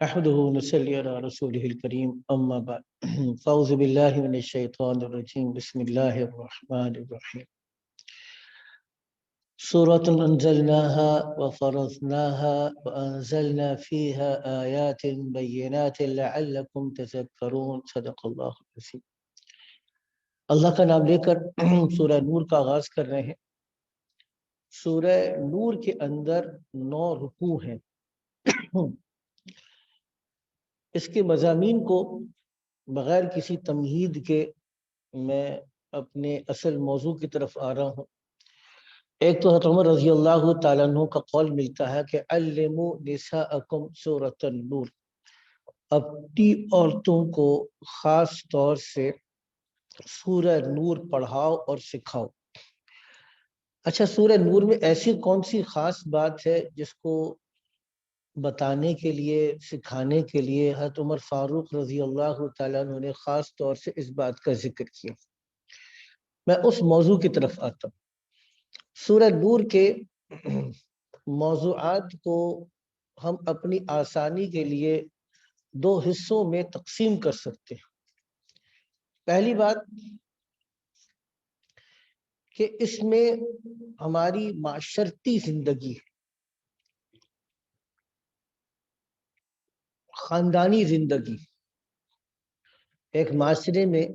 احمدہ ونصلی علی رسولہ الکریم اما بعد فاعوذ باللہ من الشیطان الرجیم بسم اللہ الرحمن الرحیم سورۃ انزلناها وفرضناها وانزلنا فيها آیات بینات لعلکم تذکرون صدق اللہ العظیم۔ اللہ کا نام لے کر سورہ نور کا آغاز کر رہے ہیں۔ سورہ نور کے اندر 9 رکوع ہیں۔ اس کے مضامین کو بغیر کسی تمہید کے میں اپنے اصل موضوع کی طرف آ رہا ہوں۔ ایک تو حضرت عمر رضی اللہ تعالیٰ عنہ کا قول ملتا ہے کہ علموا نساءکم سورۃ النور، اپنی عورتوں کو خاص طور سے سورہ نور پڑھاؤ اور سکھاؤ۔ اچھا، سورہ نور میں ایسی کون سی خاص بات ہے جس کو بتانے کے لیے، سکھانے کے لیے حضرت عمر فاروق رضی اللہ تعالیٰ عنہ نے خاص طور سے اس بات کا ذکر کیا؟ میں اس موضوع کی طرف آتا ہوں۔ سورہ نور کے موضوعات کو ہم اپنی آسانی کے لیے 2 حصوں میں تقسیم کر سکتے ہیں۔ پہلی بات کہ اس میں ہماری معاشرتی زندگی ہے، خاندانی زندگی۔ ایک معاشرے میں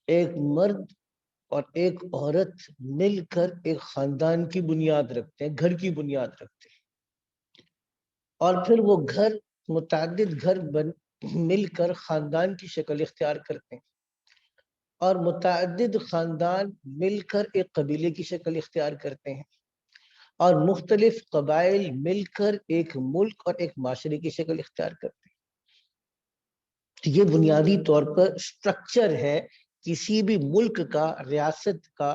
ایک مرد اور ایک عورت مل کر ایک خاندان کی بنیاد رکھتے ہیں، گھر کی بنیاد رکھتے ہیں، اور پھر وہ گھر متعدد گھر مل کر خاندان کی شکل اختیار کرتے ہیں، اور متعدد خاندان مل کر ایک قبیلے کی شکل اختیار کرتے ہیں، اور مختلف قبائل مل کر ایک ملک اور ایک معاشرے کی شکل اختیار کرتے ہیں۔ یہ بنیادی طور پر سٹرکچر ہے کسی بھی ملک کا، ریاست کا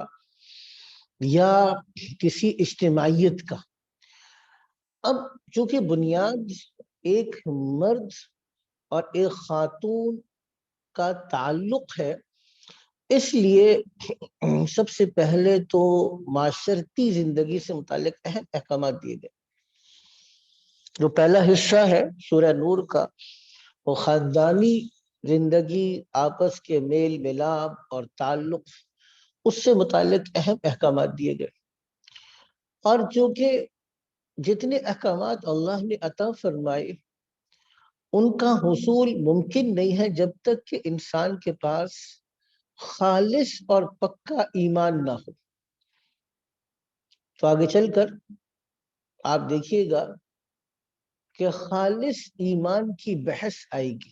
یا کسی اجتماعیت کا۔ اب چونکہ بنیاد ایک مرد اور ایک خاتون کا تعلق ہے، اس لیے سب سے پہلے تو معاشرتی زندگی سے متعلق اہم احکامات دیے گئے۔ جو پہلا حصہ ہے سورہ نور کا، وہ خاندانی زندگی، آپس کے میل ملاپ اور تعلق، اس سے متعلق اہم احکامات دیے گئے۔ اور چونکہ جتنے احکامات اللہ نے عطا فرمائے ان کا حصول ممکن نہیں ہے جب تک کہ انسان کے پاس خالص اور پکا ایمان نہ ہو۔ تو آگے چل کر آپ دیکھیے گا کہ خالص ایمان کی بحث آئے گی،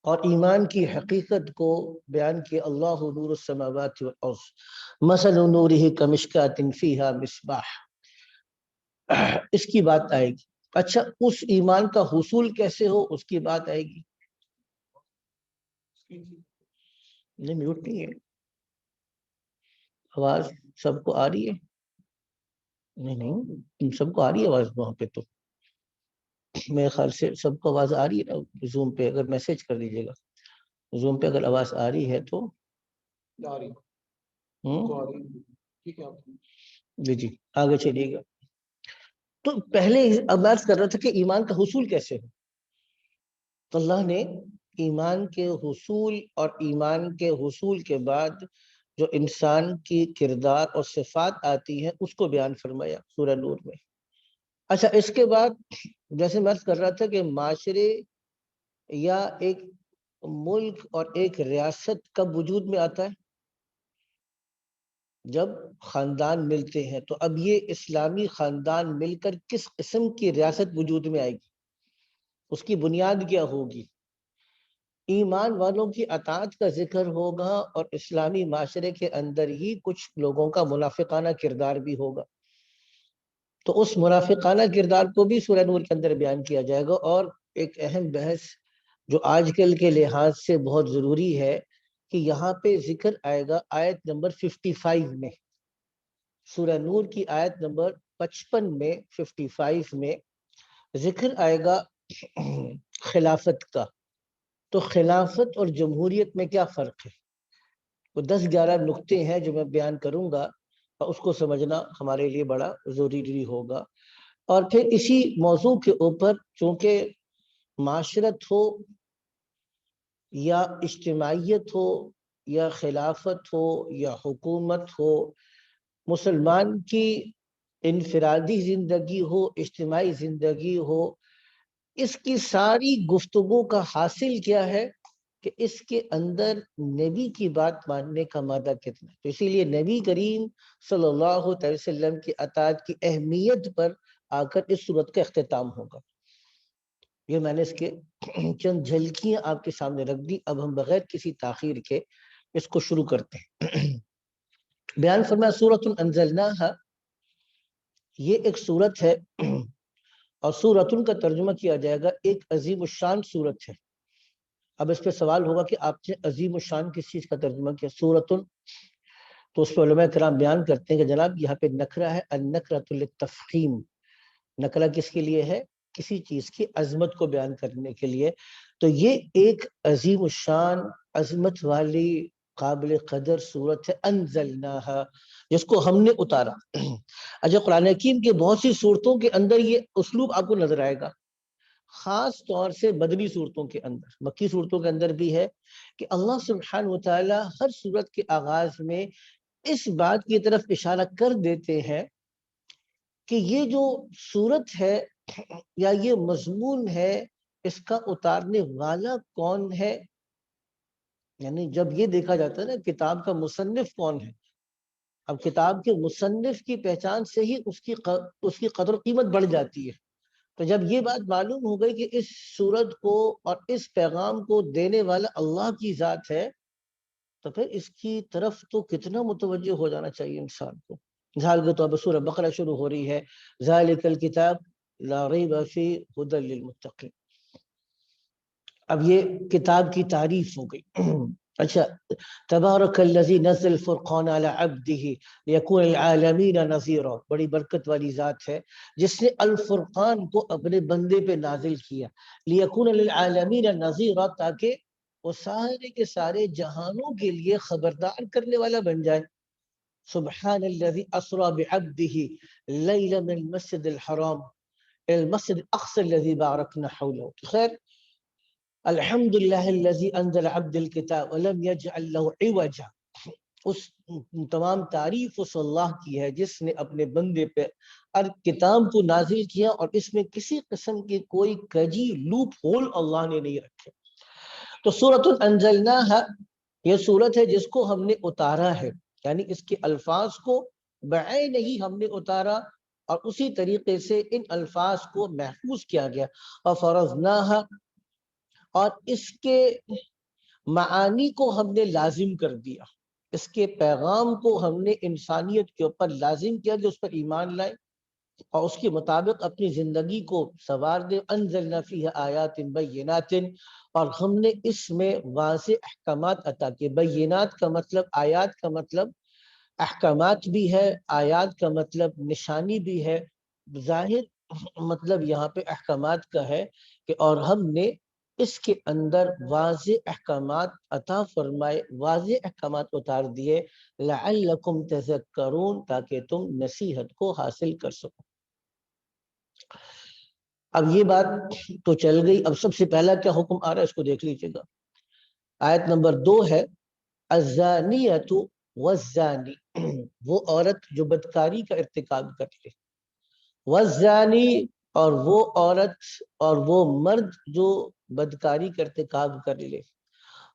اور ایمان کی حقیقت کو بیان کیا اللہ نور السماوات والارض مثل نورہ کمشکاۃ فیہا مصباح، اس کی بات آئے گی۔ اچھا، اس ایمان کا حصول کیسے ہو، اس کی بات آئے گی۔ نہیں، میوٹ نہیں ہے، آواز سب کو آ رہی ہے؟ نہیں، سب کو آ رہی ہے آواز وہاں پہ؟ تو میرے خیال سے سب کو آواز آ رہی ہے نا۔ زوم پہ اگر میسج کر دیجیے گا، زوم پہ اگر آواز آ رہی ہے تو جی آگے چلیے گا۔ تو پہلے عرض کر رہا تھا کہ ایمان کا حصول کیسے ہو، تو اللہ نے ایمان کے حصول اور ایمان کے حصول کے بعد جو انسان کی کردار اور صفات آتی ہیں اس کو بیان فرمایا سورہ نور میں۔ اچھا، اس کے بعد جیسے میں عرض کر رہا تھا کہ معاشرے یا ایک ملک اور ایک ریاست کب وجود میں آتا ہے؟ جب خاندان ملتے ہیں۔ تو اب یہ اسلامی خاندان مل کر کس قسم کی ریاست وجود میں آئے گی، اس کی بنیاد کیا ہوگی؟ ایمان والوں کی اطاعت کا ذکر ہوگا، اور اسلامی معاشرے کے اندر ہی کچھ لوگوں کا منافقانہ کردار بھی ہوگا۔ تو اس منافقانہ کردار کو بھی سورہ نور کے اندر بیان کیا جائے گا۔ اور ایک اہم بحث جو آج کل کے لحاظ سے بہت ضروری ہے کہ یہاں پہ ذکر آئے گا آیت نمبر 55 میں، سورہ نور کی آیت نمبر 55 میں، 55 میں ذکر آئے گا خلافت کا۔ تو خلافت اور جمہوریت میں کیا فرق ہے؟ وہ 10-11 نقطے ہیں جو میں بیان کروں گا، اور اس کو سمجھنا ہمارے لیے بڑا ضروری ہوگا۔ اور پھر اسی موضوع کے اوپر چونکہ معاشرت ہو یا اجتماعیت ہو یا خلافت ہو یا حکومت ہو، مسلمان کی انفرادی زندگی ہو، اجتماعی زندگی ہو، اس کی ساری گفتگو کا حاصل کیا ہے کہ اس کے اندر نبی کی بات ماننے کا مادہ کتنا ہے۔ تو اسی لیے نبی کریم صلی اللہ علیہ وسلم کی اطاعت کی اہمیت پر آ کر اس صورت کا اختتام ہوگا۔ یہ میں نے اس کے چند جھلکیاں آپ کے سامنے رکھ دی۔ اب ہم بغیر کسی تاخیر کے اس کو شروع کرتے ہیں۔ بیان فرمایا سورۃ انزلناہا، یہ ایک سورت ہے، اور سورۃ کا ترجمہ کیا جائے گا ایک عظیم الشان سورت ہے۔ اب اس پہ سوال ہوگا کہ آپ نے عظیم الشان کس چیز کا ترجمہ کیا؟ سورۃ، تو اس پہ علماء کرام بیان کرتے ہیں کہ جناب یہاں پہ نکرہ ہے، النکرۃ للتفخیم۔ نکرہ کس کے لیے ہے؟ کسی چیز کی عظمت کو بیان کرنے کے لیے۔ تو یہ ایک عظیم الشان، عظمت والی، قابل قدر صورت ہے، انزلناہا، جس کو ہم نے اتارا۔ اچھا، قرآن حکیم کے بہت سی صورتوں کے اندر یہ اسلوب آپ کو نظر آئے گا، خاص طور سے مدنی صورتوں کے اندر، مکی صورتوں کے اندر بھی ہے کہ اللہ سبحانہ وتعالی ہر صورت کے آغاز میں اس بات کی طرف اشارہ کر دیتے ہیں کہ یہ جو صورت ہے یا یہ مضمون ہے، اس کا اتارنے والا کون ہے۔ یعنی جب یہ دیکھا جاتا ہے نا کتاب کا مصنف کون ہے، اب کتاب کے مصنف کی پہچان سے ہی اس کی قدر و قیمت بڑھ جاتی ہے۔ تو جب یہ بات معلوم ہو گئی کہ اس صورت کو اور اس پیغام کو دینے والا اللہ کی ذات ہے، تو پھر اس کی طرف تو کتنا متوجہ ہو جانا چاہیے انسان کو۔ مثال کے طور پر سورہ بقرہ شروع ہو رہی ہے، ذالک الکتاب لا ریب فیہ ھدی للمتقین۔ اب یہ کتاب کی تعریف ہو گئی۔ اچھا، تبارک الذی نزل الفرقان علی عبدہ لیکون للعالمین نذیرا، بڑی برکت والی ذات ہے جس نے الفرقان کو اپنے بندے پہ نازل کیا، لیکون للعالمین نذیرا، تاکہ وہ سارے کے سارے جہانوں کے لیے خبردار کرنے والا بن جائے۔ سبحان الذی اسری بعبدہ لیلا من المسجد الحرام الى المسجد الاقصى الذی بارکنا حولہ۔ خیر، الحمدللہ الذی انزل عبد الکتاب ولم یجعل له عوجا، اس تمام تعریف اس اللہ کی ہے جس نے اپنے بندے پہ کتاب کو نازل کیا اور اس میں کسی قسم کی کوئی کجی لوپ ہول اللہ نے نہیں رکھے۔ تو سورۃ انزلناہا یہ سورت ہے جس کو ہم نے اتارا ہے، یعنی اس کے الفاظ کو بعین ہی ہم نے اتارا، اور اسی طریقے سے ان الفاظ کو محفوظ کیا گیا۔ اور فرضناہا، اور اس کے معانی کو ہم نے لازم کر دیا، اس کے پیغام کو ہم نے انسانیت کے اوپر لازم کیا کہ اس پر ایمان لائے اور اس کے مطابق اپنی زندگی کو سنوار دے۔ انزلنا فیہ آیات بینات، اور ہم نے اس میں واضح احکامات عطا کیے۔ بینات کا مطلب، آیات کا مطلب احکامات بھی ہے، آیات کا مطلب نشانی بھی ہے۔ ظاہر مطلب یہاں پہ احکامات کا ہے کہ اور ہم نے اس کے اندر واضح احکامات عطا فرمائے، واضح احکامات اتار دیے، لعلکم تذکرون، تاکہ تم نصیحت کو حاصل کر سکو۔ اب یہ بات تو چل گئی، اب سب سے پہلا کیا حکم آ رہا ہے اس کو دیکھ لیجیے گا۔ آیت نمبر 2 ہے، الزانیۃ والزانی، وہ عورت جو بدکاری کا ارتکاب کر لے، والزانی، اور وہ عورت اور وہ مرد جو بدکاری کا ارتکاب کر لے،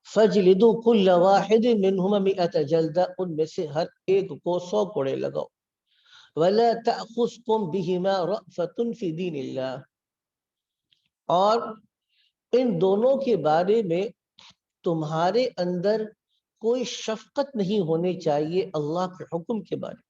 فجلدوا کل واحد منہما مئۃ جلدہ، ان میں سے ہر ایک کو 100 کوڑے لگاؤ۔ ولا تأخذکم بہما رأفۃ فی دین اللہ، اور ان دونوں کے بارے میں تمہارے اندر کوئی شفقت نہیں ہونی چاہیے اللہ کے حکم کے بارے میں،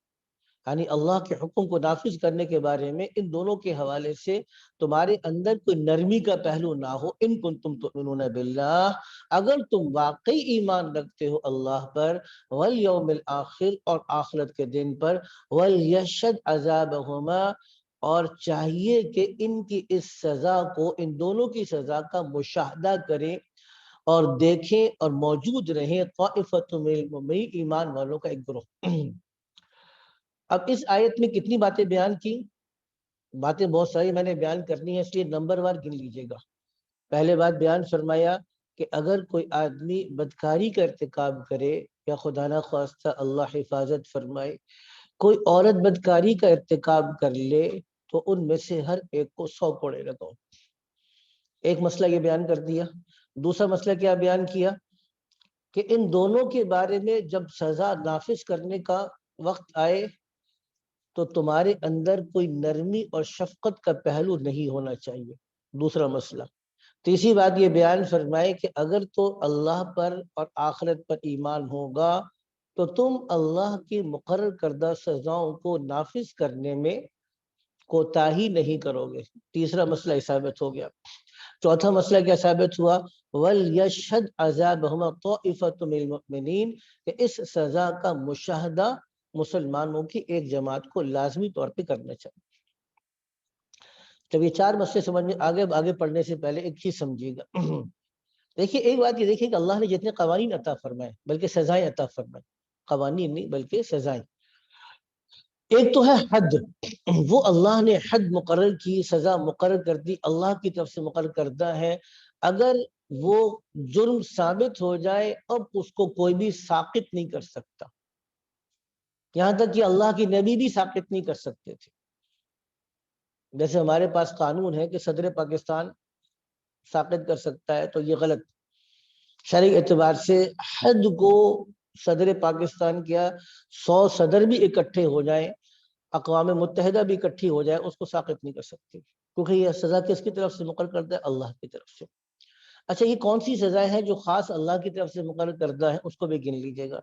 یعنی اللہ کے حکم کو نافذ کرنے کے بارے میں ان دونوں کے حوالے سے تمہارے اندر کوئی نرمی کا پہلو نہ ہو۔ ان کنتم تؤمنون باللہ، اگر تم واقعی ایمان رکھتے ہو اللہ پر، والیوم الآخر، اور آخرت کے دن پر، ولیشہد عذابہما، اور چاہیے کہ ان کی اس سزا کو، ان دونوں کی سزا کا مشاہدہ کریں اور دیکھیں اور موجود رہیں طائفۃ من المؤمنین، ایمان والوں کا ایک گروہ۔ اب اس آیت میں کتنی باتیں بیان کی؟ باتیں بہت ساری میں نے بیان کرنی ہے، اس لیے نمبر وار گن لیجیے گا۔ پہلے بات بیان فرمایا کہ اگر کوئی آدمی بدکاری کا ارتکاب کرے، یا خدا نہ خواستہ اللہ حفاظت فرمائے کوئی عورت بدکاری کا ارتکاب کر لے، تو ان میں سے ہر ایک کو 100 کوڑے لگاؤ۔ ایک مسئلہ یہ بیان کر دیا۔ دوسرا مسئلہ کیا بیان کیا کہ ان دونوں کے بارے میں جب سزا نافذ کرنے کا وقت آئے تو تمہارے اندر کوئی نرمی اور شفقت کا پہلو نہیں ہونا چاہیے۔ دوسرا مسئلہ۔ تیسری بات یہ بیان فرمائے کہ اگر تو اللہ پر اور آخرت پر ایمان ہوگا تو تم اللہ کی مقرر کردہ سزاؤں کو نافذ کرنے میں کوتاہی نہیں کرو گے۔ تیسرا مسئلہ ثابت ہو گیا۔ چوتھا مسئلہ کیا ثابت ہوا؟ وَلْيَشْهَدْ عَذَابَهُمَا طَائِفَةٌ مِّنَ الْمُؤْمِنِينَ، کہ اس سزا کا مشاہدہ مسلمانوں کی ایک جماعت کو لازمی طور پہ کرنا چاہیے۔ جب یہ چار مسئلے سمجھ میں آگے پڑھنے سے پہلے ایک چیز سمجھیے گا۔ دیکھیے ایک بات یہ دیکھیے کہ اللہ نے جتنے قوانین عطا فرمائے بلکہ سزائیں عطا فرمائے، قوانین نہیں بلکہ سزائیں۔ ایک تو ہے حد، وہ اللہ نے حد مقرر کی، سزا مقرر کر دی، اللہ کی طرف سے مقرر کردہ ہے۔ اگر وہ جرم ثابت ہو جائے اب اس کو کوئی بھی ساقط نہیں کر سکتا، یہاں تک کہ اللہ کی نبی بھی ساقط نہیں کر سکتے تھے۔ جیسے ہمارے پاس قانون ہے کہ صدر پاکستان ساقط کر سکتا ہے، تو یہ غلط۔ شرعی اعتبار سے حد کو صدر پاکستان کیا 100 صدر بھی اکٹھے ہو جائیں، اقوام متحدہ بھی اکٹھی ہو جائے، اس کو ساقط نہیں کر سکتی، کیونکہ یہ سزا کس کی طرف سے مقرر کردہ ہے؟ اللہ کی طرف سے۔ اچھا یہ کون سی سزائیں ہیں جو خاص اللہ کی طرف سے مقرر کردہ ہے؟ اس کو بھی گن لیجیے گا۔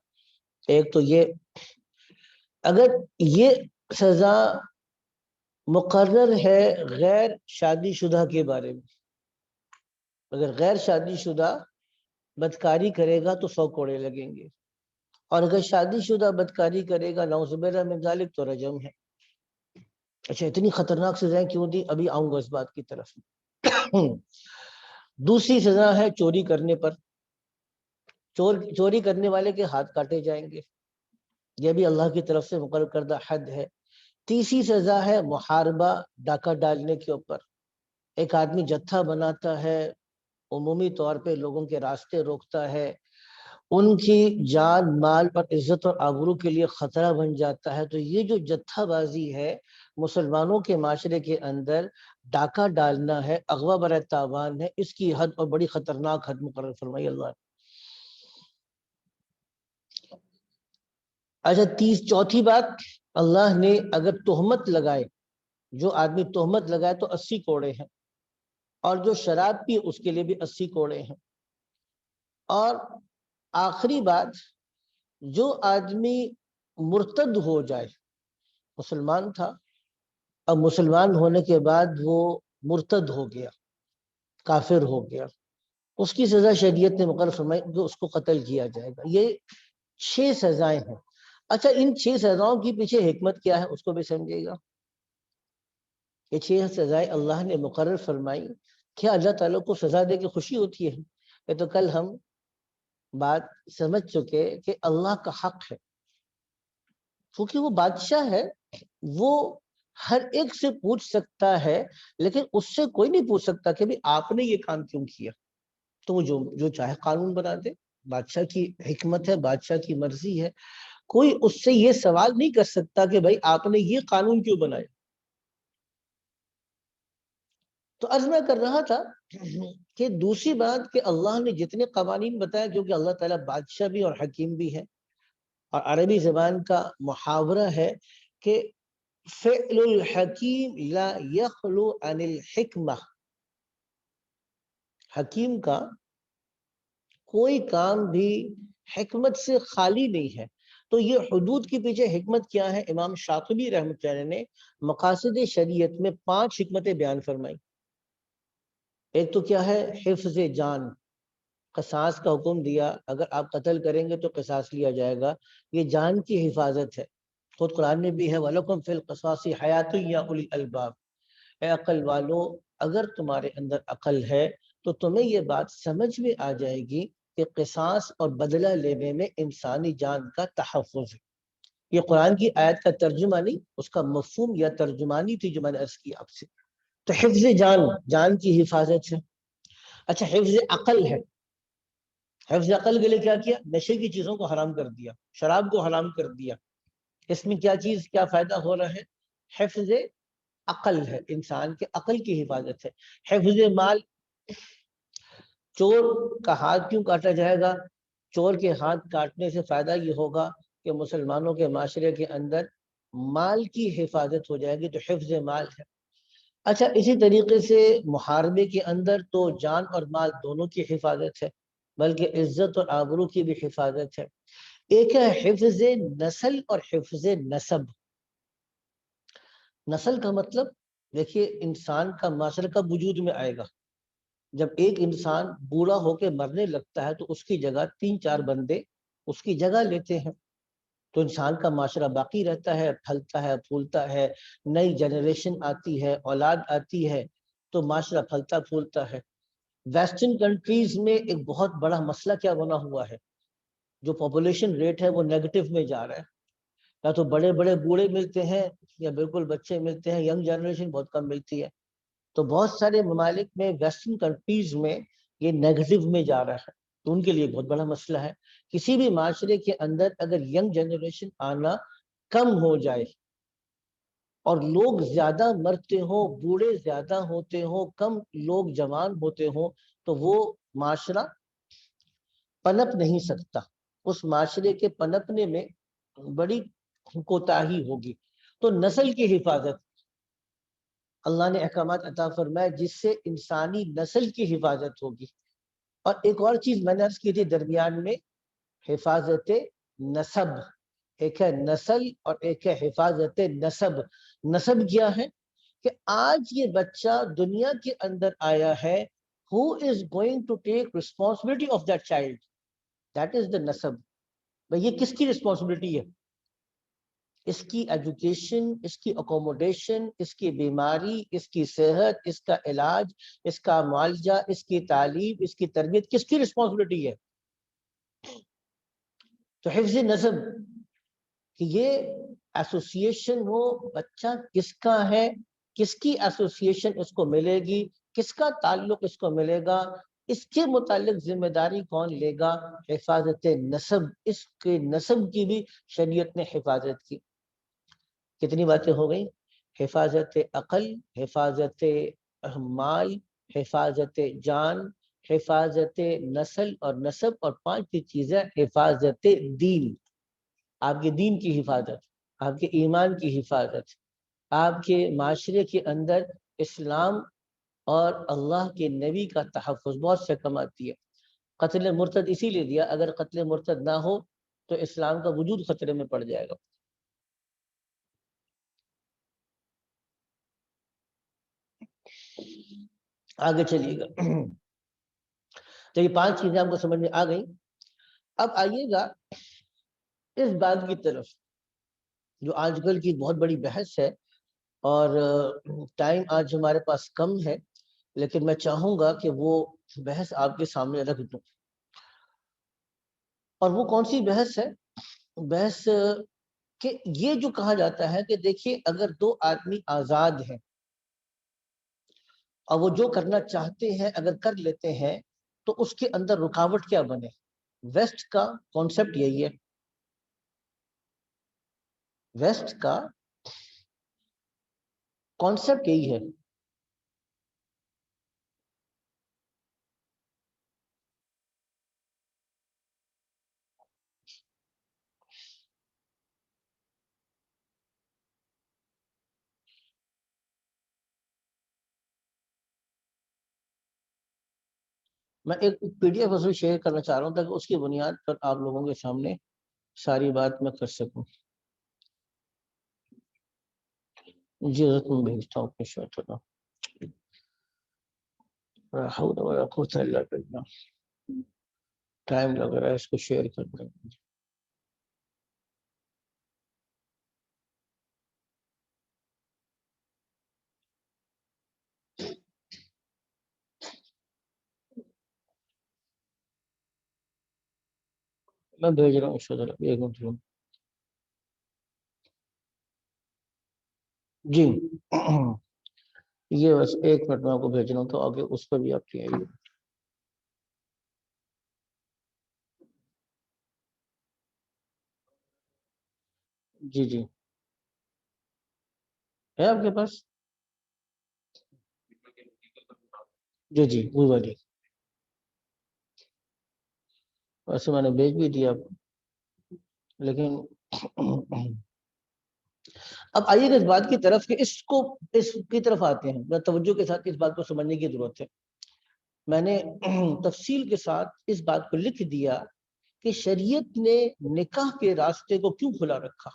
ایک تو یہ، اگر یہ سزا مقرر ہے غیر شادی شدہ کے بارے میں، اگر غیر شادی شدہ بدکاری کرے گا تو 100 کوڑے لگیں گے، اور اگر شادی شدہ بدکاری کرے گا نعوذ باللہ من ذالک تو رجم ہے۔ اچھا اتنی خطرناک سزائیں کیوں دی؟ ابھی آؤں گا اس بات کی طرف۔ دوسری سزا ہے چوری کرنے پر، چوری کرنے والے کے ہاتھ کاٹے جائیں گے، یہ بھی اللہ کی طرف سے مقرر کردہ حد ہے۔ تیسری سزا ہے محاربہ، ڈاکہ ڈالنے کے اوپر۔ ایک آدمی جتھا بناتا ہے، عمومی طور پہ لوگوں کے راستے روکتا ہے، ان کی جان مال اور عزت اور آبرو کے لیے خطرہ بن جاتا ہے، تو یہ جو جتھا بازی ہے مسلمانوں کے معاشرے کے اندر ڈاکہ ڈالنا ہے، اغوا برائے تاوان ہے، اس کی حد اور بڑی خطرناک حد مقرر فرمائی اللہ نے۔ اچھا چوتھی بات، اللہ نے اگر تہمت لگائے، جو آدمی تہمت لگائے تو 80 کوڑے ہیں، اور جو شراب پی اس کے لیے بھی 80 کوڑے ہیں۔ اور آخری بات، جو آدمی مرتد ہو جائے، مسلمان تھا اب مسلمان ہونے کے بعد وہ مرتد ہو گیا، کافر ہو گیا، اس کی سزا شریعت نے مقرر فرمائی کہ اس کو قتل کیا جائے گا۔ یہ 6 سزائیں ہیں۔ اچھا ان 6 سزاؤں کی پیچھے حکمت کیا ہے اس کو بھی سمجھے گا۔ یہ 6 سزائیں اللہ نے مقرر فرمائی، کیا اللہ تعالیٰ کو سزا دے کے خوشی ہوتی ہے؟ یہ تو کل ہم بات سمجھ چکے کہ اللہ کا حق ہے، کیونکہ وہ بادشاہ ہے، وہ ہر ایک سے پوچھ سکتا ہے، لیکن اس سے کوئی نہیں پوچھ سکتا کہ بھی آپ نے یہ کام کیوں کیا۔ تو وہ جو چاہے قانون بنا دے، بادشاہ کی حکمت ہے، بادشاہ کی مرضی ہے، کوئی اس سے یہ سوال نہیں کر سکتا کہ بھائی آپ نے یہ قانون کیوں بنایا۔ تو عرض میں کر رہا تھا کہ دوسری بات کہ اللہ نے جتنے قوانین بتایا، کیونکہ اللہ تعالیٰ بادشاہ بھی اور حکیم بھی ہے، اور عربی زبان کا محاورہ ہے کہ فعل الحکیم لا یخلو عن الحکمہ، حکیم کا کوئی کام بھی حکمت سے خالی نہیں ہے۔ تو یہ حدود کے پیچھے حکمت کیا ہے؟ امام شاطبی رحمۃ اللہ نے مقاصد شریعت میں 5 حکمتیں بیان فرمائی۔ ایک تو کیا ہے؟ حفظ جان، قصاص کا حکم دیا، اگر آپ قتل کریں گے تو قصاص لیا جائے گا، یہ جان کی حفاظت ہے۔ خود قرآن میں بھی ہے وَلَكُمْ فِي الْقِصَاصِ حَيَاةٌ يَا أُولِي الْأَلْبَابِ، اے عقل والو اگر تمہارے اندر عقل ہے تو تمہیں یہ بات سمجھ میں آ جائے گی کہ قصاص اور بدلہ لینے میں انسانی جان کا تحفظ ہے۔ یہ قرآن کی آیت کا ترجمہ نہیں، اس کا مفہوم یا ترجمانی تھی جو میں نے عرض کی آپ سے۔ تو حفظ جان، جان کی حفاظت ہے۔ اچھا حفظ عقل ہے، حفظ عقل کے لیے کیا کیا؟ نشے کی چیزوں کو حرام کر دیا، شراب کو حرام کر دیا۔ اس میں کیا چیز، کیا فائدہ ہو رہا ہے؟ حفظ عقل ہے، انسان کے عقل کی حفاظت ہے۔ حفظ مال، چور کا ہاتھ کیوں کاٹا جائے گا؟ چور کے ہاتھ کاٹنے سے فائدہ یہ ہوگا کہ مسلمانوں کے معاشرے کے اندر مال کی حفاظت ہو جائے گی، تو حفظ مال ہے۔ اچھا اسی طریقے سے محاربے کے اندر تو جان اور مال دونوں کی حفاظت ہے، بلکہ عزت اور آبرو کی بھی حفاظت ہے۔ ایک ہے حفظ نسل اور حفظ نسب۔ نسل کا مطلب دیکھیے، انسان کا معاشرہ کب وجود میں آئے گا؟ جب ایک انسان بوڑھا ہو کے مرنے لگتا ہے تو اس کی جگہ 3-4 بندے اس کی جگہ لیتے ہیں، تو انسان کا معاشرہ باقی رہتا ہے، پھلتا ہے، پھولتا ہے، نئی جنریشن آتی ہے، اولاد آتی ہے، تو معاشرہ پھلتا پھولتا ہے۔ ویسٹرن کنٹریز میں ایک بہت بڑا مسئلہ کیا بنا ہوا ہے، جو پاپولیشن ریٹ ہے وہ نیگیٹو میں جا رہا ہے، یا تو بڑے بڑے بوڑھے ملتے ہیں یا بالکل بچے ملتے ہیں، ینگ جنریشن بہت کم ملتی ہے۔ تو بہت سارے ممالک میں، ویسٹرن کنٹریز میں یہ نیگیٹو میں جا رہا ہے، تو ان کے لیے بہت بڑا مسئلہ ہے۔ کسی بھی معاشرے کے اندر اگر ینگ جنریشن آنا کم ہو جائے اور لوگ زیادہ مرتے ہوں، بوڑھے زیادہ ہوتے ہوں، کم لوگ جوان ہوتے ہوں، تو وہ معاشرہ پنپ نہیں سکتا، اس معاشرے کے پنپنے میں بڑی کوتاہی ہوگی۔ تو نسل کی حفاظت، اللہ نے احکامات عطا فرمائے جس سے انسانی نسل کی حفاظت ہوگی۔ اور ایک اور چیز میں نے عرض کی تھی درمیان میں، حفاظت نسب۔ ایک ہے نسل اور ایک ہے حفاظت نسب۔ نسب کیا ہے؟ کہ آج یہ بچہ دنیا کے اندر آیا ہے، who is going to take responsibility of that child? That is the نسب۔ بھئی یہ کس کی رسپانسبلٹی ہے؟ اس کی ایجوکیشن، اس کی اکوموڈیشن، اس کی بیماری، اس کی صحت، اس کا علاج، اس کا معالجہ، اس کی تعلیم، اس کی تربیت کس کی رسپانسبلٹی ہے؟ تو حفظ نسب کہ یہ ایسوسیشن ہو، بچہ کس کا ہے، کس کی ایسوسیشن اس کو ملے گی، کس کا تعلق اس کو ملے گا، اس کے متعلق ذمہ داری کون لے گا؟ حفاظت نسب، اس کے نسب کی بھی شریعت نے حفاظت کی۔ کتنی باتیں ہو گئیں؟ حفاظت عقل، حفاظت مال، حفاظت جان، حفاظت نسل اور نسب، اور 5 چیزیں حفاظت دین۔ آپ کے دین کی حفاظت، آپ کے ایمان کی حفاظت، آپ کے معاشرے کے اندر اسلام اور اللہ کے نبی کا تحفظ۔ بہت سے کم آتی ہے۔ قتل مرتد اسی لیے دیا، اگر قتل مرتد نہ ہو تو اسلام کا وجود خطرے میں پڑ جائے گا۔ آگے چلیے گا۔ تو یہ 5 چیزیں آپ کو سمجھ میں آ گئی۔ اب آئیے گا اس بات کی طرف جو آج کل کی بہت بڑی بحث ہے، اور ٹائم آج ہمارے پاس کم ہے، لیکن میں چاہوں گا کہ وہ بحث آپ کے سامنے رکھ دوں۔ اور وہ کون سی بحث ہے؟ بحث کہ یہ جو کہا جاتا ہے کہ دیکھیے اگر 2 آدمی آزاد ہیں اور وہ جو کرنا چاہتے ہیں اگر کر لیتے ہیں تو اس کے اندر رکاوٹ کیا بنے؟ ویسٹ کا کانسیپٹ یہی ہے، ویسٹ کا کانسیپٹ یہی ہے۔ میں ایک پی ڈی ایف اصل شیئر کرنا چاہ رہا ہوں تاکہ اس کی بنیاد پر آپ لوگوں کے سامنے ساری بات میں کر سکوں۔ جی حضرت میں بھیجتا ہوں اپنے شیئر کرنا۔ لا حول ولا قوت الا باللہ، ٹائم لگ رہا ہے اس کو شیئر کرنے میں۔ میں بھیج رہا ہوں، ایک منٹ۔ جی یہ بس 1 منٹ میں آپ کو بھیج رہا ہوں، تو آگے اس پر بھی آپ کی آئیے. جی جی ہے آپ کے پاس؟ جی جی وہی والی، ویسے میں نے بھیج بھی دیا آپ کو، لیکن اب آئیے گا اس بات کی طرف کہ اس کی طرف آتے ہیں. میں توجہ کے ساتھ اس بات کو سمجھنے کی ضرورت ہے. میں نے تفصیل کے ساتھ اس بات کو لکھ دیا کہ شریعت نے نکاح کے راستے کو کیوں کھلا رکھا،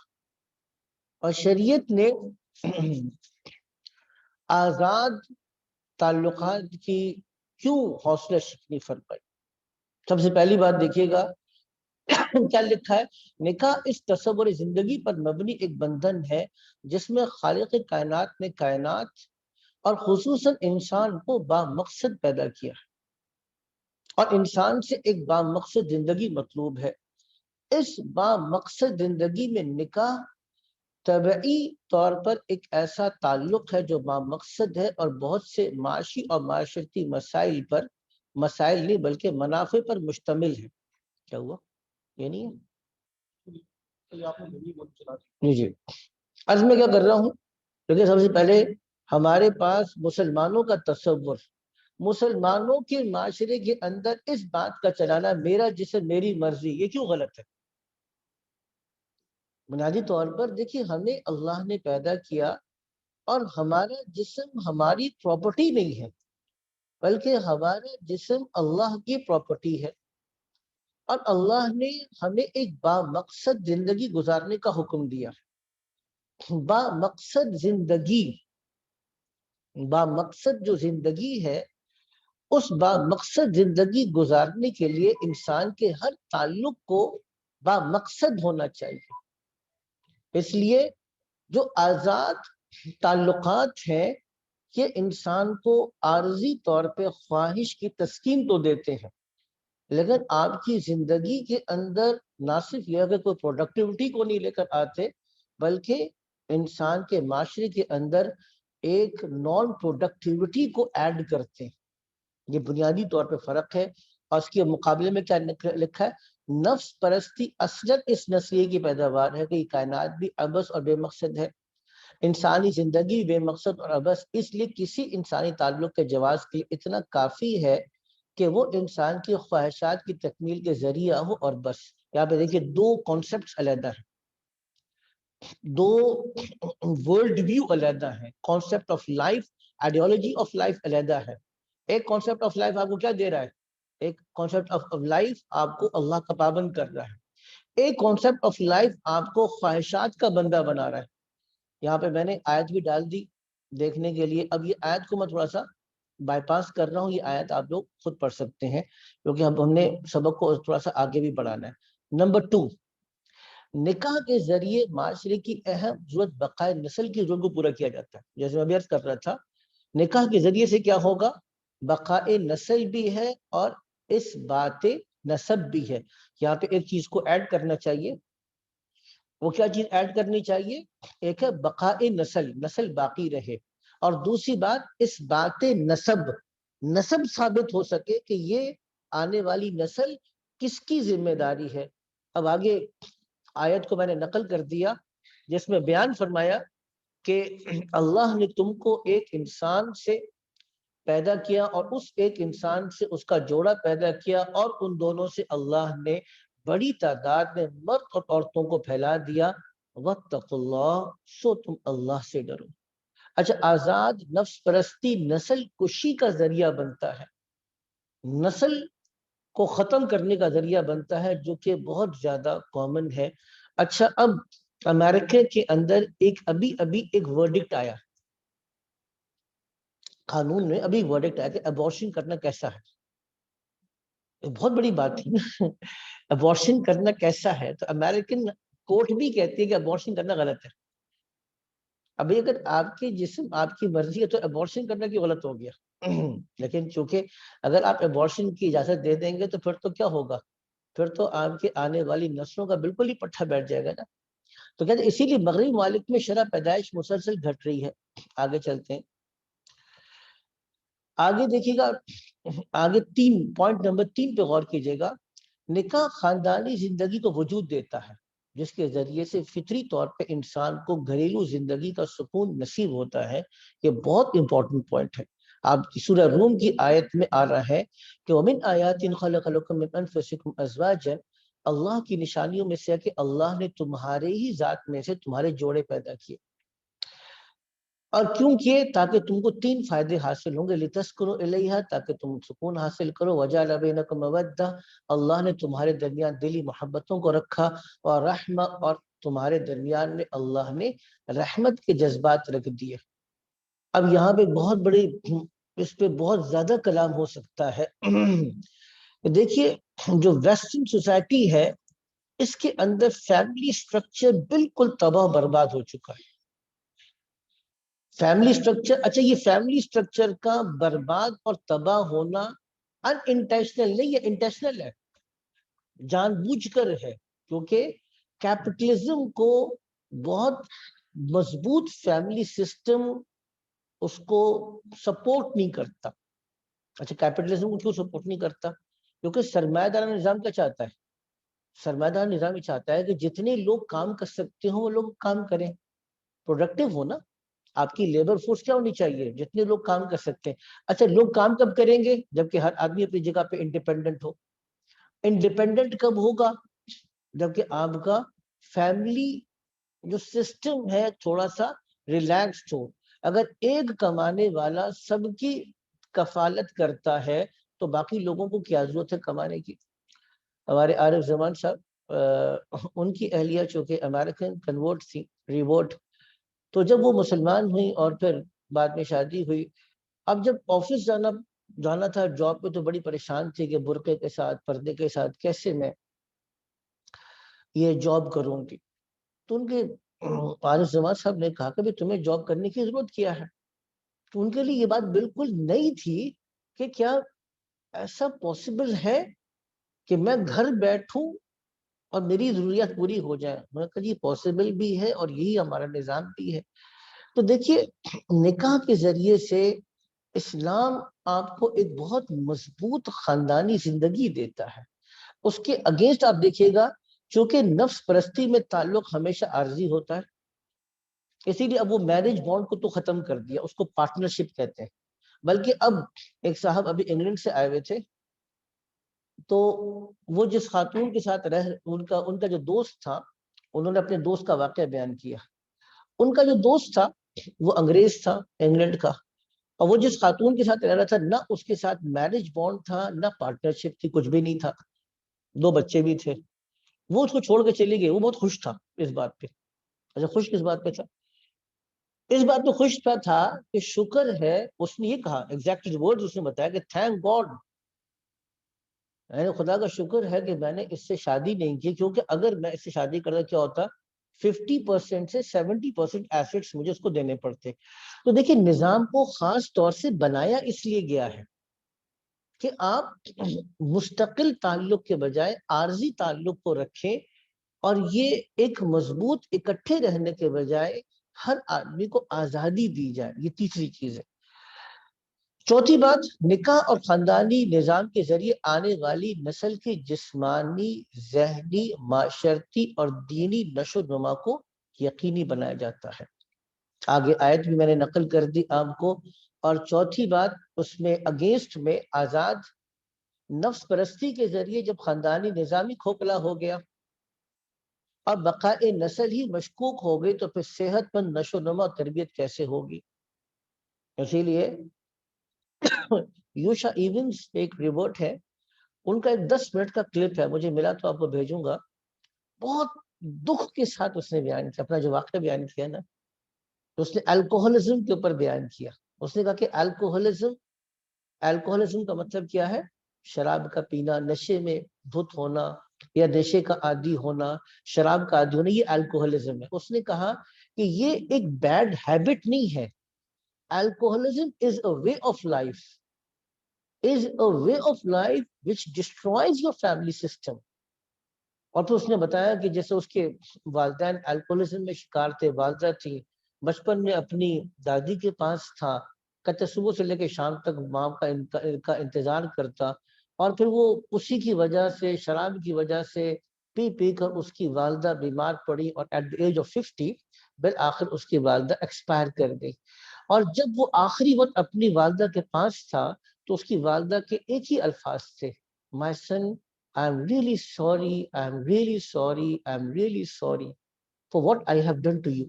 اور شریعت نے آزاد تعلقات کی کیوں حوصلہ شکنی فرمائی. سب سے پہلی بات دیکھیے گا کیا لکھا ہے. نکاح اس تصور زندگی پر مبنی ایک بندھن ہے جس میں خالق کائنات نے کائنات اور خصوصاً انسان کو با مقصد پیدا کیا ہے، اور انسان سے ایک با مقصد زندگی مطلوب ہے. اس با مقصد زندگی میں نکاح طبعی طور پر ایک ایسا تعلق ہے جو با مقصد ہے اور بہت سے معاشی اور معاشرتی مسائل نہیں بلکہ منافع پر مشتمل ہے. کیا ہوا؟ یہ نہیں ہے. جی جی عرض میں کیا کر رہا ہوں، لیکن سب سے پہلے ہمارے پاس مسلمانوں کا تصور، مسلمانوں کے معاشرے کے اندر اس بات کا چلانا میرا جسم میری مرضی، یہ کیوں غلط ہے؟ بنیادی طور پر دیکھیے ہمیں اللہ نے پیدا کیا اور ہمارا جسم ہماری پراپرٹی نہیں ہے، بلکہ ہمارا جسم اللہ کی پراپرٹی ہے، اور اللہ نے ہمیں ایک با مقصد زندگی گزارنے کا حکم دیا. با مقصد زندگی، با مقصد جو زندگی ہے، اس با مقصد زندگی گزارنے کے لیے انسان کے ہر تعلق کو با مقصد ہونا چاہیے. اس لیے جو آزاد تعلقات ہیں یہ انسان کو عارضی طور پہ خواہش کی تسکین تو دیتے ہیں، لیکن آپ کی زندگی کے اندر نہ صرف یہ کہ کوئی پروڈکٹیوٹی کو نہیں لے کر آتے، بلکہ انسان کے معاشرے کے اندر ایک نان پروڈکٹیوٹی کو ایڈ کرتے ہیں. یہ بنیادی طور پہ فرق ہے. اور اس کے مقابلے میں کیا لکھا ہے؟ نفس پرستی اصلاً اس نظریے کی پیداوار ہے کہ یہ کائنات بھی عبث اور بے مقصد ہے، انسانی زندگی بے مقصد اور عبث. اس لیے کسی انسانی تعلق کے جواز کے لیے اتنا کافی ہے کہ وہ انسان کی خواہشات کی تکمیل کے ذریعہ ہو اور بس. یہاں پہ دیکھیے 2 کانسیپٹس علیحدہ ہیں، 2 ورلڈ ویو علیحدہ ہیں. Concept of life, ideology of life علیحدہ ہے. ایک کانسیپٹ آف لائف آپ کو کیا دے رہا ہے؟ ایک کانسیپٹ آف لائف آپ کو اللہ کا پابند کر رہا ہے. ایک کانسیپٹ آف لائف آپ کو خواہشات کا بندہ بنا رہا ہے. یہاں پہ میں نے آیت بھی ڈال دی دیکھنے کے لیے. اب یہ آیت کو میں تھوڑا سا بائی پاس کر رہا ہوں، یہ آیت آپ لوگ خود پڑھ سکتے ہیں کیونکہ ہم نے سبق کو تھوڑا سا آگے بھی بڑھانا ہے. نمبر 2، نکاح کے ذریعے معاشرے کی اہم ضرورت بقائے نسل کی ضرورت کو پورا کیا جاتا ہے. جیسے میں ابھی عرض کر رہا تھا، نکاح کے ذریعے سے کیا ہوگا؟ بقائے نسل بھی ہے اور اس بات نسب بھی ہے. یہاں پہ ایک چیز کو ایڈ کرنا چاہیے. وہ کیا چیز ایڈ کرنی چاہیے؟ ایک ہے بقائے نسل، نسل باقی رہے، اور دوسری بات اس بات نسب ثابت ہو سکے کہ یہ آنے والی نسل کس کی ذمہ داری ہے. اب آگے آیت کو میں نے نقل کر دیا جس میں بیان فرمایا کہ اللہ نے تم کو ایک انسان سے پیدا کیا اور اس ایک انسان سے اس کا جوڑا پیدا کیا، اور ان دونوں سے اللہ نے بڑی تعداد میں مرد اور عورتوں کو پھیلا دیا. واتقوا اللہ، سو تم اللہ سے ڈرو. اچھا، آزاد نفس پرستی نسل کشی کا ذریعہ بنتا ہے، نسل کو ختم کرنے کا ذریعہ بنتا ہے، جو کہ بہت زیادہ کامن ہے. اچھا، اب امریکہ کے اندر ابھی ایک ورڈکٹ آیا قانون میں، ابھی ورڈکٹ آیا کہ ابورشن کرنا کیسا ہے. بہت بڑی بات تھی ابورشن کرنا کیسا ہے. تو امریکن کورٹ بھی کہتی ہے کہ ابورشن کرنا غلط ہے. ابھی اگر آپ کی جسم آپ کی مرضی ہے تو ابورشن کرنا کیوں غلط ہو گیا؟ لیکن چونکہ اگر آپ ابورشن کی اجازت دے دیں گے تو پھر تو کیا ہوگا؟ پھر تو آپ کے آنے والی نسلوں کا بالکل ہی پٹھا بیٹھ جائے گا نا. تو کہتے ہیں اسی لیے مغربی ممالک میں شرح پیدائش مسلسل گھٹ رہی ہے. آگے چلتے ہیں, آگے دیکھیے گا, آگے 3 نمبر 3 پہ غور کیجیے گا. نکاح خاندانی زندگی کو وجود دیتا ہے جس کے ذریعے سے فطری طور پہ انسان کو گھریلو زندگی کا سکون نصیب ہوتا ہے. یہ بہت امپورٹنٹ پوائنٹ ہے. آپ سورہ روم کی آیت میں آ رہا ہے کہ وَمِنْ آیَاتٍ خَلَقَ لَكُم مِّنْ أَنفُسِكُمْ أَزْوَاجًا, اللہ کی نشانیوں میں سے ہے کہ اللہ نے تمہارے ہی ذات میں سے تمہارے جوڑے پیدا کیے. اور کیوں کیے؟ تاکہ تم کو 3 فائدے حاصل ہوں گے. لِتَسْكُنُوا إِلَيْهَا, تاکہ تم سکون حاصل کرو. وَجَعَلَ بَيْنَكُم مَّوَدَّةً, اللہ نے تمہارے درمیان دلی محبتوں کو رکھا. اور رحمہ, اور تمہارے درمیان میں اللہ نے رحمت کے جذبات رکھ دیے. اب یہاں پہ بہت بڑی, اس پہ بہت زیادہ کلام ہو سکتا ہے. دیکھیے جو ویسٹرن سوسائٹی ہے اس کے اندر فیملی سٹرکچر بالکل تباہ برباد ہو چکا ہے. فیملی سٹرکچر, اچھا یہ فیملی سٹرکچر کا برباد اور تباہ ہونا ان انٹینشنل نہیں ہے, انٹینشنل ہے, جان بوجھ کر ہے. کیونکہ کیپٹلزم کو بہت مضبوط فیملی سسٹم اس کو سپورٹ نہیں کرتا. اچھا کیپٹلزم کو کیوں سپورٹ نہیں کرتا؟ کیونکہ سرمایہ دارانہ نظام کیا چاہتا ہے؟ سرمایہ دارانہ نظام یہ چاہتا ہے کہ جتنے لوگ کام کر سکتے ہوں وہ لوگ کام کریں, پروڈکٹیو ہونا. آپ کی لیبر فورس کیا ہونی چاہیے؟ جتنے لوگ کام کر سکتے ہیں. اچھا لوگ کام کب کریں گے؟ جبکہ ہر آدمی اپنی جگہ پہ انڈیپینڈنٹ ہو. انڈیپینڈنٹ کب ہوگا؟ جبکہ آپ کا فیملی جو سسٹم ہے تھوڑا سا ریلیکسڈ ہو. اگر ایک کمانے والا سب کی کفالت کرتا ہے تو باقی لوگوں کو کیا ضرورت ہے کمانے کی؟ ہمارے عارف زمان صاحب, ان کی اہلیہ چونکہ امریکن کنورٹ تھی, ریورٹ, تو جب وہ مسلمان ہوئی اور پھر بعد میں شادی ہوئی, اب جب آفس جانا تھا جاب پہ تو بڑی پریشان تھی کہ برقعے کے ساتھ پردے کے ساتھ کیسے میں یہ جاب کروں گی. تو ان کے عارف زمان صاحب نے کہا کہ تمہیں جاب کرنے کی ضرورت کیا ہے؟ تو ان کے لیے یہ بات بالکل نئی تھی کہ کیا ایسا پاسبل ہے کہ میں گھر بیٹھوں اور میری ضروریات پوری ہو جائے. میں نے کہا یہ پاسبل بھی ہے اور یہی ہمارا نظام بھی ہے. تو دیکھیے نکاح کے ذریعے سے اسلام آپ کو ایک بہت مضبوط خاندانی زندگی دیتا ہے. اس کے اگینسٹ آپ دیکھیے گا چونکہ نفس پرستی میں تعلق ہمیشہ عارضی ہوتا ہے, اسی لیے اب وہ میرج بانڈ کو تو ختم کر دیا, اس کو پارٹنرشپ کہتے ہیں. بلکہ اب ایک صاحب ابھی انگلینڈ سے آئے ہوئے تھے, تو وہ جس خاتون کے ساتھ ان کا جو دوست تھا, انہوں نے اپنے دوست کا واقعہ بیان کیا. ان کا جو دوست تھا وہ انگریز تھا انگلینڈ کا, اور وہ جس خاتون کے ساتھ رہ رہا تھا نہ اس کے ساتھ میرج بانڈ تھا نہ پارٹنرشپ تھی, کچھ بھی نہیں تھا. 2 بچے بھی تھے. وہ اس کو چھوڑ کے چلی گئی. وہ بہت خوش تھا اس بات پہ. اچھا خوش کس بات پہ تھا؟ اس بات پہ خوش تھا کہ شکر ہے, اس نے یہ کہا ایگزیکٹ ورڈ اس نے بتایا کہ تھینک گاڈ, خدا کا شکر ہے کہ میں نے اس سے شادی نہیں کی, کیونکہ اگر میں اس سے شادی کرتا کیا ہوتا 50% سے 70% ایسٹس مجھے اس کو دینے پڑتے. تو دیکھیں نظام کو خاص طور سے بنایا اس لیے گیا ہے کہ آپ مستقل تعلق کے بجائے عارضی تعلق کو رکھیں, اور یہ ایک مضبوط اکٹھے رہنے کے بجائے ہر آدمی کو آزادی دی جائے. یہ تیسری چیز ہے. چوتھی بات, نکاح اور خاندانی نظام کے ذریعے آنے والی نسل کی جسمانی, ذہنی, معاشرتی اور دینی نشو و نما کو یقینی بنایا جاتا ہے. آگے آیت بھی میں نے نقل کر دی آپ کو. اور چوتھی بات, اس میں اگینسٹ میں آزاد نفس پرستی کے ذریعے جب خاندانی نظامی کھوکھلا ہو گیا اور بقائے نسل ہی مشکوک ہو گئی تو پھر صحت مند نشو و نما تربیت کیسے ہوگی؟ اسی لیے یوشا ایونز ایک ریورٹ ہے, ان کا ایک 10 منٹ کا کلپ ہے, مجھے ملا تو آپ کو بھیجوں گا. بہت دکھ کے ساتھ اس نے بیان کیا, اپنا جو واقعہ بیان کیا نا, تو اس نے الکوہلزم کے اوپر بیان کیا. اس نے کہا کہ الکوہلزم کا مطلب کیا ہے؟ شراب کا پینا, نشے میں دھت ہونا یا نشے کا عادی ہونا, شراب کا عادی ہونا, یہ الکوہلزم ہے. اس نے کہا کہ یہ ایک بیڈ ہیبٹ نہیں ہے. Alcoholism is a way of life, which destroys your family system. اور پھر اس نے بتایا کہ جیسے اس کے والدین الکوہلزم میں شکار تھے، والدہ تھی، بچپن میں اپنی دادی کے پاس تھا، کہتے صبح سے لے کے شام تک ماں کا انتظار کرتا، اور پھر وہ اسی کی وجہ سے، شراب کی وجہ سے پی پی کر اس کی والدہ بیمار پڑی، اور ایٹ دی ایج آف 50 بالآخر اس کی والدہ ایکسپائر کر گئی۔ اور جب وہ آخری وقت اپنی والدہ کے پاس تھا تو اس کی والدہ کے ایک ہی الفاظ تھے، مائی سن I am really sorry, I am really sorry, I am really sorry for what I have done to you.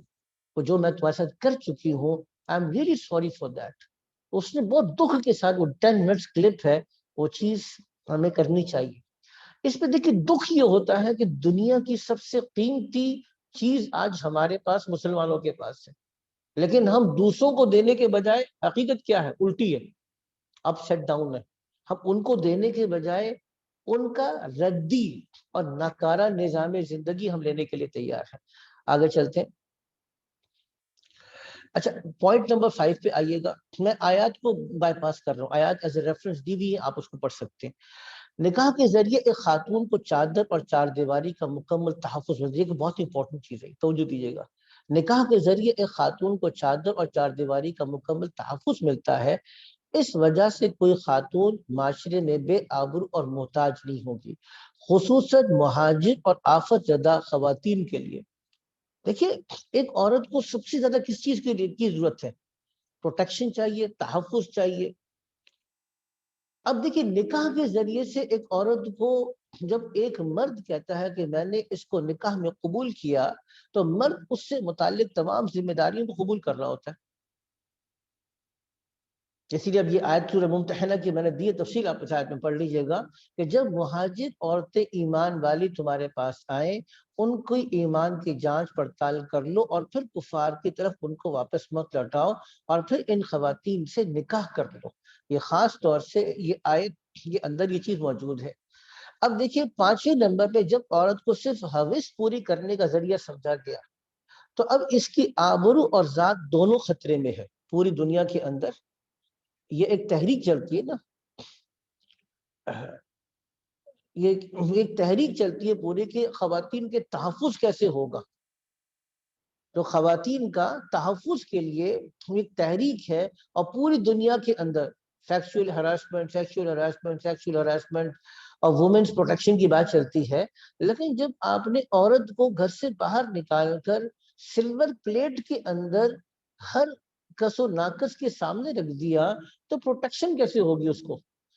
وہ جو میں تمہارے ساتھ کر چکی ہوں، I am really sorry for that. اس نے بہت دکھ کے ساتھ، وہ 10 منٹس کلپ ہے، وہ چیز ہمیں کرنی چاہیے۔ اس پہ دیکھیں دکھ یہ ہوتا ہے کہ دنیا کی سب سے قیمتی چیز آج ہمارے پاس مسلمانوں کے پاس ہے، لیکن ہم دوسروں کو دینے کے بجائے، حقیقت کیا ہے؟ الٹی ہے، اپ سیٹ ڈاؤن ہے۔ ہم ان کو دینے کے بجائے ان کا ردی اور ناکارہ نظام زندگی ہم لینے کے لیے تیار ہیں۔ آگے چلتے ہیں۔ اچھا، پوائنٹ نمبر 5 پہ آئیے گا۔ میں آیات کو بائی پاس کر رہا ہوں، آیات ایز اے ریفرنس دی ہوئی ہے، آپ اس کو پڑھ سکتے ہیں۔ نکاح کے ذریعے ایک خاتون کو چادر اور چار دیواری کا مکمل تحفظ ملتا ہے، کہ بہت امپورٹنٹ چیز ہے، توجہ دیجیے گا۔ نکاح کے ذریعے ایک خاتون کو چادر اور چار دیواری کا مکمل تحفظ ملتا ہے، اس وجہ سے کوئی خاتون معاشرے میں بے آبرو اور محتاج نہیں ہوگی، خصوصاً مہاجر اور آفت زدہ خواتین کے لیے۔ دیکھیے، ایک عورت کو سب سے زیادہ کس چیز کی ضرورت ہے؟ پروٹیکشن چاہیے، تحفظ چاہیے۔ اب دیکھیے، نکاح کے ذریعے سے ایک عورت کو، جب ایک مرد کہتا ہے کہ میں نے اس کو نکاح میں قبول کیا، تو مرد اس سے متعلق تمام ذمہ داریوں کو قبول کر رہا ہوتا ہے۔ اسی لیے اب یہ آیت سورہ ممتحنہ کی میں نے دی تفصیل، آپ اس آیت میں پڑھ لیجئے گا کہ جب مہاجر عورتیں ایمان والی تمہارے پاس آئیں، ان کی ایمان کی جانچ پڑتال کر لو، اور پھر کفار کی طرف ان کو واپس مت لوٹاؤ، اور پھر ان خواتین سے نکاح کر لو۔ یہ خاص طور سے یہ آیت، یہ اندر یہ چیز موجود ہے۔ اب دیکھیے 5ویں نمبر پہ جب عورت کو صرف حوث پوری کرنے کا ذریعہ سمجھا گیا، تو اب اس کی آبرو اور ذات دونوں خطرے میں ہے۔ پوری دنیا کے اندر یہ ایک تحریک چلتی ہے نا، یہ ایک تحریک چلتی ہے پوری کہ خواتین کے تحفظ کیسے ہوگا۔ تو خواتین کا تحفظ کے لیے ایک تحریک ہے، اور پوری دنیا کے اندر سیکسول ہراسمنٹ اور وومنس پروٹیکشن کی بات چلتی ہے۔ لیکن جب آپ نے عورت کو گھر سے باہر نکال کر سلور پلیٹ کے اندر ہر کس و ناقص کے سامنے رکھ دیا، تو پروٹیکشن کیسے ہوگی اس کو؟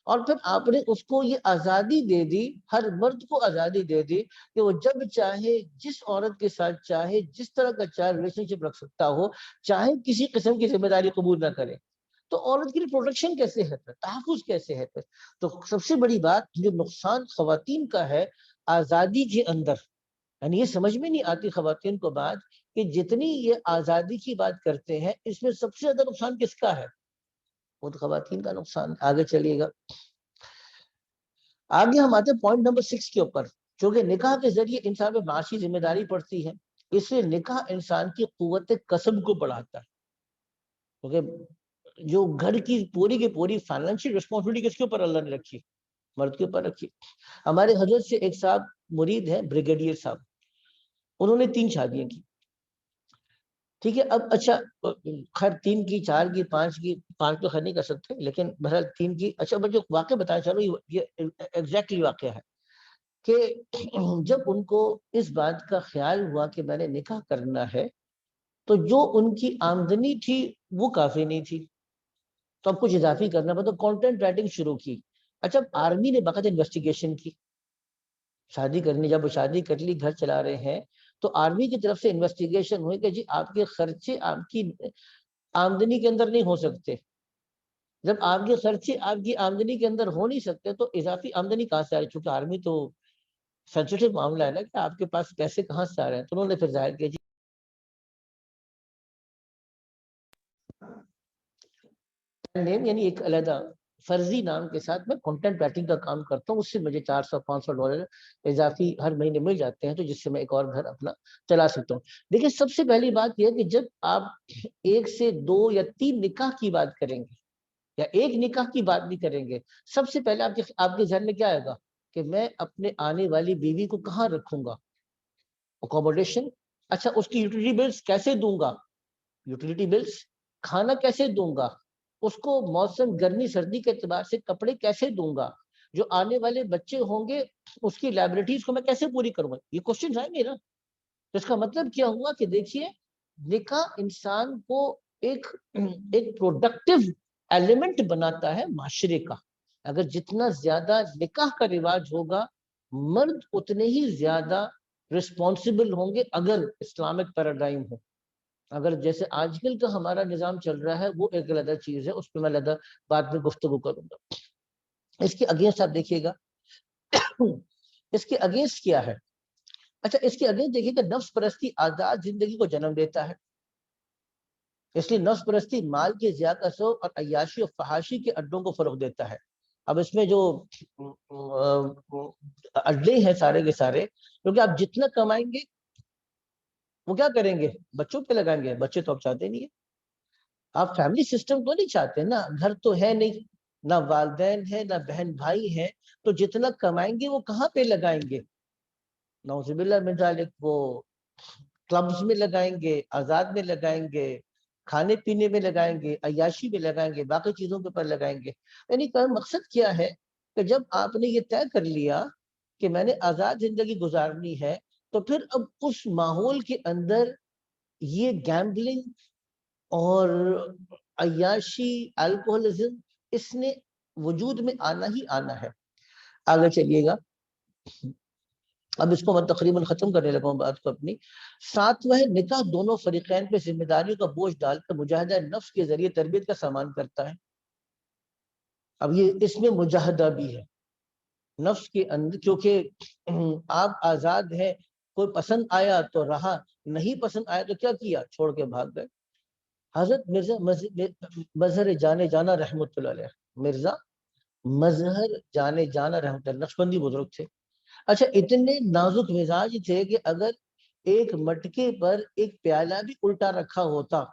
اور پھر آپ نے اس کو یہ آزادی دے دی، ہر مرد کو آزادی دے دی کہ وہ جب چاہے جس عورت کے ساتھ چاہے جس طرح کا چاہے ریلیشن شپ رکھ سکتا ہو، چاہے کسی قسم کی ذمہ داری قبول نہ کرے۔ تو عورت کے لیے پروٹیکشن کیسے ہے پھر؟ تحفظ کیسے ہے پھر؟ تو سب سے بڑی بات جو نقصان خواتین کا ہے آزادی کے اندر، یعنی یہ سمجھ میں نہیں آتی خواتین کو بات کہ جتنی یہ آزادی کی بات کرتے ہیں، اس میں سب سے زیادہ نقصان کس کا ہے؟ وہ تو خواتین کا نقصان۔ آگے چلیے گا، آگے ہم آتے ہیں پوائنٹ نمبر 6 کے اوپر۔ چونکہ نکاح کے ذریعے انسان پہ معاشی ذمہ داری پڑتی ہے، اس لیے نکاح انسان کی قوت قسم کو بڑھاتا ہے۔ کیونکہ جو گھر کی پوری فائنینشیل رسپانسبلٹی کس کے اوپر اللہ نے رکھی؟ مرد کے اوپر رکھی۔ ہمارے حضرت سے ایک صاحب مرید ہیں، بریگیڈیئر صاحب، انہوں نے 3 شادیاں کی، ٹھیک ہے۔ اب اچھا، خیر 3 کی، 4 کی، 5 کی، 5 تو خیر نہیں کر سکتے، لیکن بہرحال 3 کی۔ اچھا، میں جو واقعہ بتانا چاہ رہا ہوں یہ ایگزیکٹلی واقعہ ہے کہ جب ان کو اس بات کا خیال ہوا کہ میں نے نکاح کرنا ہے، تو جو ان کی آمدنی تھی وہ کافی نہیں تھی، تو اب کچھ اضافی کرنا پڑا، تو کانٹینٹ رائٹنگ شروع کی۔ اچھا، آرمی نے باقاعدہ انویسٹیگیشن کی، شادی کرنی، جب وہ شادی کر لی، گھر چلا رہے ہیں، تو آرمی کی طرف سے انویسٹیگیشن ہوئی کہ جی آپ کے خرچے آپ کی آمدنی کے اندر نہیں ہو سکتے۔ جب آپ کے خرچے آپ کی آمدنی کے اندر ہو نہیں سکتے، تو اضافی آمدنی کہاں سے آ رہی؟ چونکہ آرمی تو سینسیٹیو معاملہ ہے نا کہ آپ کے پاس پیسے کہاں سے آ رہے ہیں، تو انہوں نے پھر ظاہر کیا جی نیم، یعنی ایک علیحدہ فرضی نام کے ساتھ میں کنٹینٹ رائٹنگ کا کام کرتا ہوں، اس سے مجھے $400-500 اضافی ہر مہینے مل جاتے ہیں، تو جس سے میں ایک اور گھر اپنا چلا سکتا ہوں۔ دیکھیں، سب سے پہلی بات یہ ہے کہ جب آپ 1 سے 2 یا 3 نکاح کی بات کریں گے، یا ایک نکاح کی بات بھی کریں گے، سب سے پہلے آپ کے ذہن میں کیا آئے گا کہ میں اپنے آنے والی بیوی کو کہاں رکھوں گا، اکوموڈیشن، اچھا اس کی یوٹیلیٹی بلز کیسے دوں گا، یوٹیلیٹی بلز، کھانا کیسے دوں گا، اس کو موسم گرمی سردی کے اعتبار سے کپڑے کیسے دوں گا، جو آنے والے بچے ہوں گے اس کی لائبلٹیز کو میں کیسے پوری کروں گا، یہ کوشچن آئیں گے نا. اس کا مطلب کیا ہوا کہ دیکھیے نکاح انسان کو ایک پروڈکٹیو ایلیمنٹ بناتا ہے معاشرے کا. اگر جتنا زیادہ نکاح کا رواج ہوگا مرد اتنے ہی زیادہ رسپانسبل ہوں گے اگر اسلامک پیراڈائم ہو. اگر جیسے آج کل کا ہمارا نظام چل رہا ہے وہ ایک علیحدہ چیز ہے، اس پہ میں علیحدہ بعد میں گفتگو کروں گا. اس کے اگینسٹ آپ دیکھیے گا اس کے اگینسٹ کیا ہے. اچھا اس کے اگینسٹ دیکھیے گا نفس پرستی آزاد زندگی کو جنم دیتا ہے. اس لیے نفس پرستی مال کے زیادہ سو اور عیاشی اور فحاشی کے اڈوں کو فروغ دیتا ہے. اب اس میں جو اڈے ہیں سارے کے سارے، کیونکہ آپ جتنا کمائیں گے وہ کیا کریں گے، بچوں پہ لگائیں گے. بچے تو آپ چاہتے نہیں ہیں، آپ فیملی سسٹم تو نہیں چاہتے نا، گھر تو ہے نہیں، نہ والدین ہے نہ بہن بھائی ہیں، تو جتنا کمائیں گے وہ کہاں پہ لگائیں گے، نعوذ باللہ من ذالک وہ کلبز میں لگائیں گے، آزاد میں لگائیں گے، کھانے پینے میں لگائیں گے، عیاشی میں لگائیں گے، باقی چیزوں کے اوپر لگائیں گے. یعنی کہ مقصد کیا ہے کہ جب آپ نے یہ طے کر لیا کہ میں نے آزاد زندگی گزارنی ہے تو پھر اب اس ماحول کے اندر یہ گیمبلنگ اور عیاشی، الکوہلزم، اس نے وجود میں آنا ہی آنا ہے. آگے چلیے گا، اب اس کو میں تقریباً ختم کرنے لگا ہوں بات کو اپنی. ساتواں نکاح دونوں فریقین پہ ذمہ داریوں کا بوجھ ڈال کر مجاہدہ نفس کے ذریعے تربیت کا سامان کرتا ہے. اب یہ اس میں مجاہدہ بھی ہے نفس کے اندر، کیونکہ آپ آزاد ہیں، کوئی پسند آیا تو رہا، نہیں پسند آیا تو کیا کیا، چھوڑ کے بھاگ گئے. حضرت مرزا مظہر جانے جانا رحمت اللہ علیہ، مرزا مظہر جانے جانا رحمت اللہ، نقشبندی بزرگ تھے. اچھا اتنے نازک مزاج تھے کہ اگر ایک مٹکے پر ایک پیالہ بھی الٹا رکھا ہوتا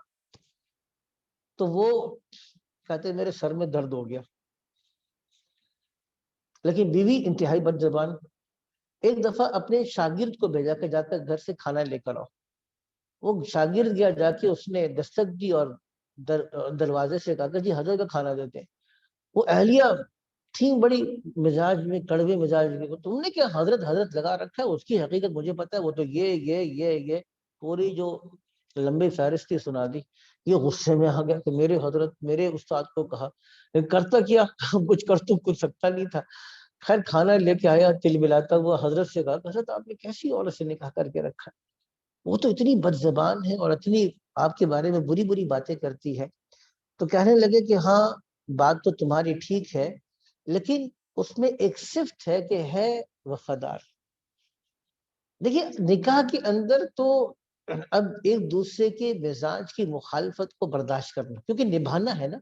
تو وہ کہتے میرے سر میں درد ہو گیا. لیکن بیوی انتہائی بد زبان، ایک دفعہ اپنے شاگرد کو بھیجا کہ جا کر گھر سے کھانا لے کر آؤ. وہ شاگرد گیا، جا کے اس نے دستک دی اور دروازے سے کہا کہ جی حضرت کا کھانا دیتے ہیں. وہ اہلیہ تھی بڑی مزاج میں، کڑوے مزاج میں، تم نے کیا حضرت حضرت لگا رکھا ہے، اس کی حقیقت مجھے پتا ہے، وہ تو یہ پوری جو لمبی فہرست سنا دی. یہ غصے میں آ گیا کہ میرے حضرت میرے استاد کو کہا، کرتا کیا کچھ کر تو کچھ سکتا نہیں تھا. خیر کھانا لے کے آیا، تل ملاتا ہوا حضرت سے کہا حضرت آپ نے کیسی عورت سے نکاح کر کے رکھا. وہ تو اتنی بد زبان ہے اور اتنی آپ کے بارے میں بری بری باتیں کرتی ہے. تو کہنے لگے کہ ہاں بات تو تمہاری ٹھیک ہے، لیکن اس میں ایک صفت ہے کہ ہے وفادار. دیکھیے نکاح کے اندر تو اب ایک دوسرے کے مزاج کی مخالفت کو برداشت کرنا، کیونکہ نبھانا ہے نا.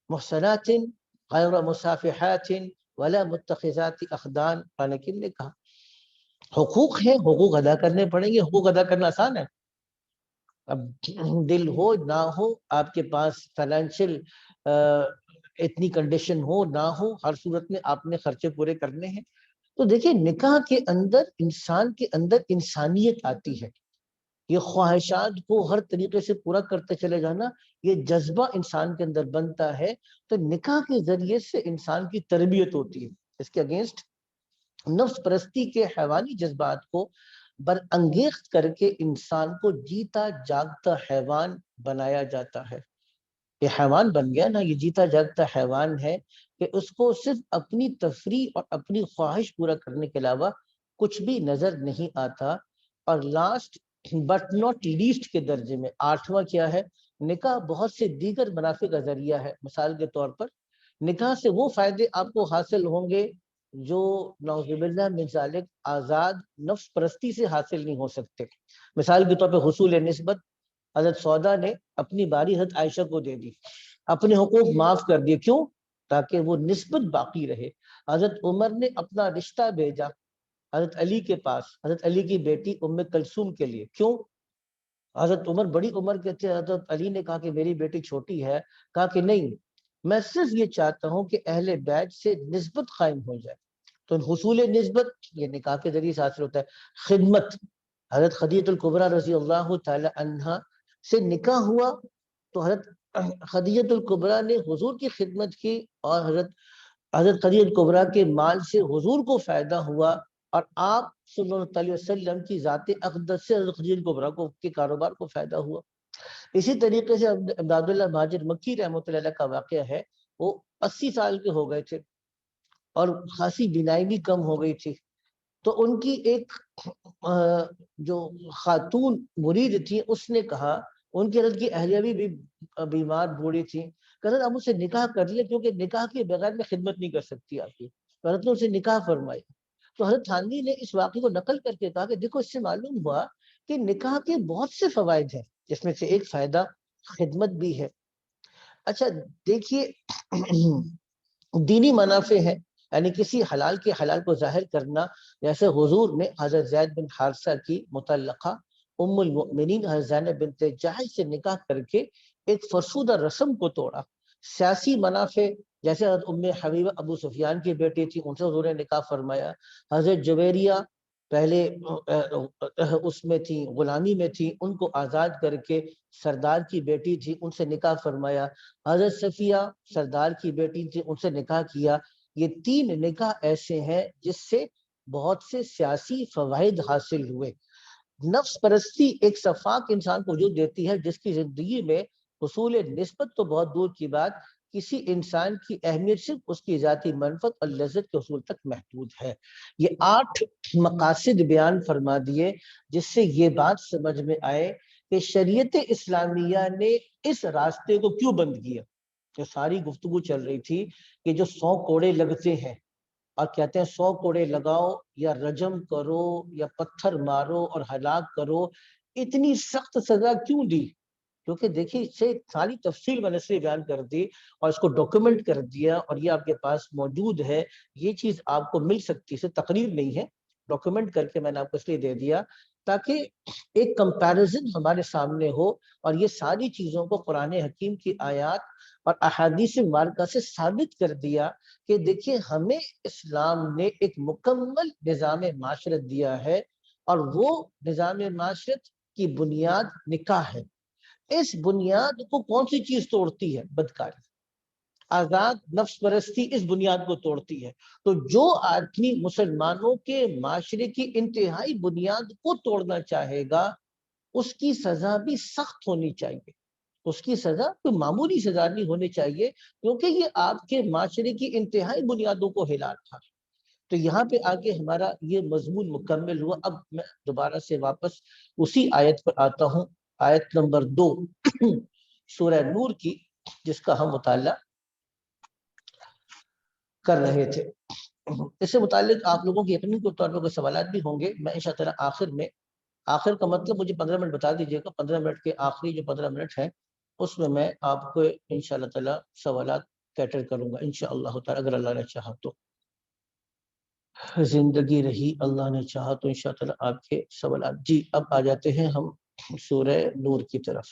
محصنات غیر مصافحات ولا متخذات اخدان، قرآن کریم نے کہا حقوق ہیں، حقوق ادا کرنے پڑیں گے. حقوق ادا کرنا آسان ہے؟ اب دل ہو نہ ہو، آپ کے پاس فائنینشیل اتنی کنڈیشن ہو نہ ہو، ہر صورت میں آپ نے خرچے پورے کرنے ہیں. تو دیکھیں نکاح کے اندر انسان کے اندر انسانیت آتی ہے. یہ خواہشات کو ہر طریقے سے پورا کرتے چلے جانا، یہ جذبہ انسان کے اندر بنتا ہے. تو نکاح کے ذریعے سے انسان کی تربیت ہوتی ہے. اس کے اگینسٹ نفس پرستی کے حیوانی جذبات کو برانگیخت کر کے انسان کو جیتا جاگتا حیوان بنایا جاتا ہے. یہ حیوان بن گیا نا، یہ جیتا جاگتا حیوان ہے کہ اس کو صرف اپنی تفریح اور اپنی خواہش پورا کرنے کے علاوہ کچھ بھی نظر نہیں آتا. اور لاسٹ بٹ ناٹ لیسٹ کے درجے میں آٹھواں کیا ہے، نکاح بہت سے دیگر منافع کا ذریعہ ہے. مثال کے طور پر نکاح سے وہ فائدے آپ کو حاصل ہوں گے جو نعوذ باللہ من ذالک آزاد نفس پرستی سے حاصل نہیں ہو سکتے. مثال کے طور پہ حصول نسبت، حضرت سودا نے اپنی باری حضرت عائشہ کو دے دی، اپنے حقوق معاف کر دیے. کیوں؟ تاکہ وہ نسبت باقی رہے. حضرت عمر نے اپنا رشتہ بھیجا حضرت علی کے پاس، حضرت علی کی بیٹی ام کلثوم کے لیے. کیوں؟ حضرت عمر بڑی عمر کے تھے، حضرت علی نے کہا کہ میری بیٹی چھوٹی ہے، کہا کہ نہیں، میں صرف یہ چاہتا ہوں کہ اہل بیت سے نسبت قائم ہو جائے. تو حصول نسبت یہ نکاح کے ذریعے سے حاصل ہوتا ہے. خدمت، حضرت خدیجہ الکبریٰ رضی اللہ تعالی عنہا سے نکاح ہوا تو حضرت خدیجہ الکبریٰ نے حضور کی خدمت کی، اور حضرت خدیجہ الکبریٰ کے مال سے حضور کو فائدہ ہوا، اور آپ صلی اللہ علیہ وسلم کی ذات اقدس سے حضرت خدیجہ الکبریٰ کو کے کاروبار کو فائدہ ہوا. اسی طریقے سے عبد اللہ مہاجر مکی رحمۃ اللہ علیہ کا واقعہ ہے. وہ 80 سال کے ہو گئے تھے اور خاصی بینائی بھی کم ہو گئی تھی. تو ان کی ایک جو خاتون مرید تھی اس نے کہا، ان کی حضرت کی اہلیہ بھی بیمار بوڑھی تھی، کہ حضرت آپ مجھ سے نکاح کر لیں کیونکہ نکاح کے بغیر میں خدمت نہیں کر سکتی آپ کی. حضرت نے اسے نکاح فرمایا. تو حضرت تھانوی نے اس واقعے کو نقل کر کے کہا کہ دیکھو اس سے معلوم ہوا کہ نکاح کے بہت سے فوائد ہیں، جس میں سے ایک فائدہ خدمت بھی ہے. اچھا دیکھیے دینی منافع ہے، یعنی کسی حلال کے حلال کو ظاہر کرنا. جیسے حضور نے حضرت زید بن حارثہ کی متعلقہ ام المؤمنین حضرت زینب بنت جحش سے نکاح کر کے ایک فرسودہ رسم کو توڑا. سیاسی منافع، جیسے حضرت ام حبیبہ ابو سفیان کی بیٹی تھی، ان سے حضور نے نکاح فرمایا. حضرت جویریہ پہلے اس میں تھی، غلامی میں تھی، ان کو آزاد کر کے سردار کی بیٹی تھی، ان سے نکاح فرمایا. حضرت صفیہ سردار کی بیٹی تھی، ان سے نکاح کیا. یہ 3 نکاح ایسے ہیں جس سے بہت سے سیاسی فوائد حاصل ہوئے. نفس پرستی ایک شفاق انسان کو وجود دیتی ہے، جس کی زندگی میں حصول نسبت تو بہت دور کی بات، کسی انسان کی اہمیت صرف اس کی ذاتی منفعت اور لذت کے حصول تک محدود ہے. یہ 8 مقاصد بیان فرما دیے جس سے یہ بات سمجھ میں آئے کہ شریعت اسلامیہ نے اس راستے کو کیوں بند کیا. جو ساری گفتگو چل رہی تھی کہ جو 100 کوڑے لگتے ہیں اور کہتے ہیں 100 کوڑے لگاؤ یا رجم کرو یا پتھر مارو اور ہلاک کرو، اتنی سخت سزا کیوں دی؟ کیونکہ دیکھیے اس سے ساری تفصیل میں نے اس لیے بیان کر دی اور اس کو ڈاکومنٹ کر دیا، اور یہ آپ کے پاس موجود ہے. یہ چیز آپ کو مل سکتی ہے، تقریر نہیں ہے، ڈاکومنٹ کر کے میں نے آپ کو اس لیے دے دیا تاکہ ایک کمپیریزن ہمارے سامنے ہو، اور یہ ساری چیزوں کو قرآن حکیم کی آیات اور احادیث مبارکہ سے ثابت کر دیا کہ دیکھیے ہمیں اسلام نے ایک مکمل نظام معاشرت دیا ہے، اور وہ نظام معاشرت کی بنیاد نکاح ہے. اس بنیاد کو کون سی چیز توڑتی ہے؟ بدکاری. آزاد نفس پرستی اس بنیاد کو توڑتی ہے. تو جو آدمی مسلمانوں کے معاشرے کی انتہائی بنیاد کو توڑنا چاہے گا اس کی سزا بھی سخت ہونی چاہیے. اس کی سزا کوئی معمولی سزا نہیں ہونی چاہیے، کیونکہ یہ آپ کے معاشرے کی انتہائی بنیادوں کو ہلا تھا. تو یہاں پہ آگے ہمارا یہ مضمون مکمل ہوا. اب میں دوبارہ سے واپس اسی آیت پر آتا ہوں، آیت نمبر 2 سورہ نور کی، جس کا ہم مطالعہ کر رہے تھے. اس سے متعلق آپ لوگوں کی یقینی طور پر کوئی سوالات بھی ہوں گے. میں انشاءاللہ آخر میں، آخر کا مطلب مجھے 15 منٹ بتا دیجیے گا، 15 منٹ کے آخری جو 15 منٹ ہے اس میں آپ کو انشاءاللہ تعالی سوالات کیٹر کروں گا انشاءاللہ تعالی، اگر اللہ نے چاہا تو. زندگی رہی، اللہ نے چاہا تو انشاءاللہ آپ کے سوالات. جی اب آ جاتے ہیں ہم سورہ نور کی طرف.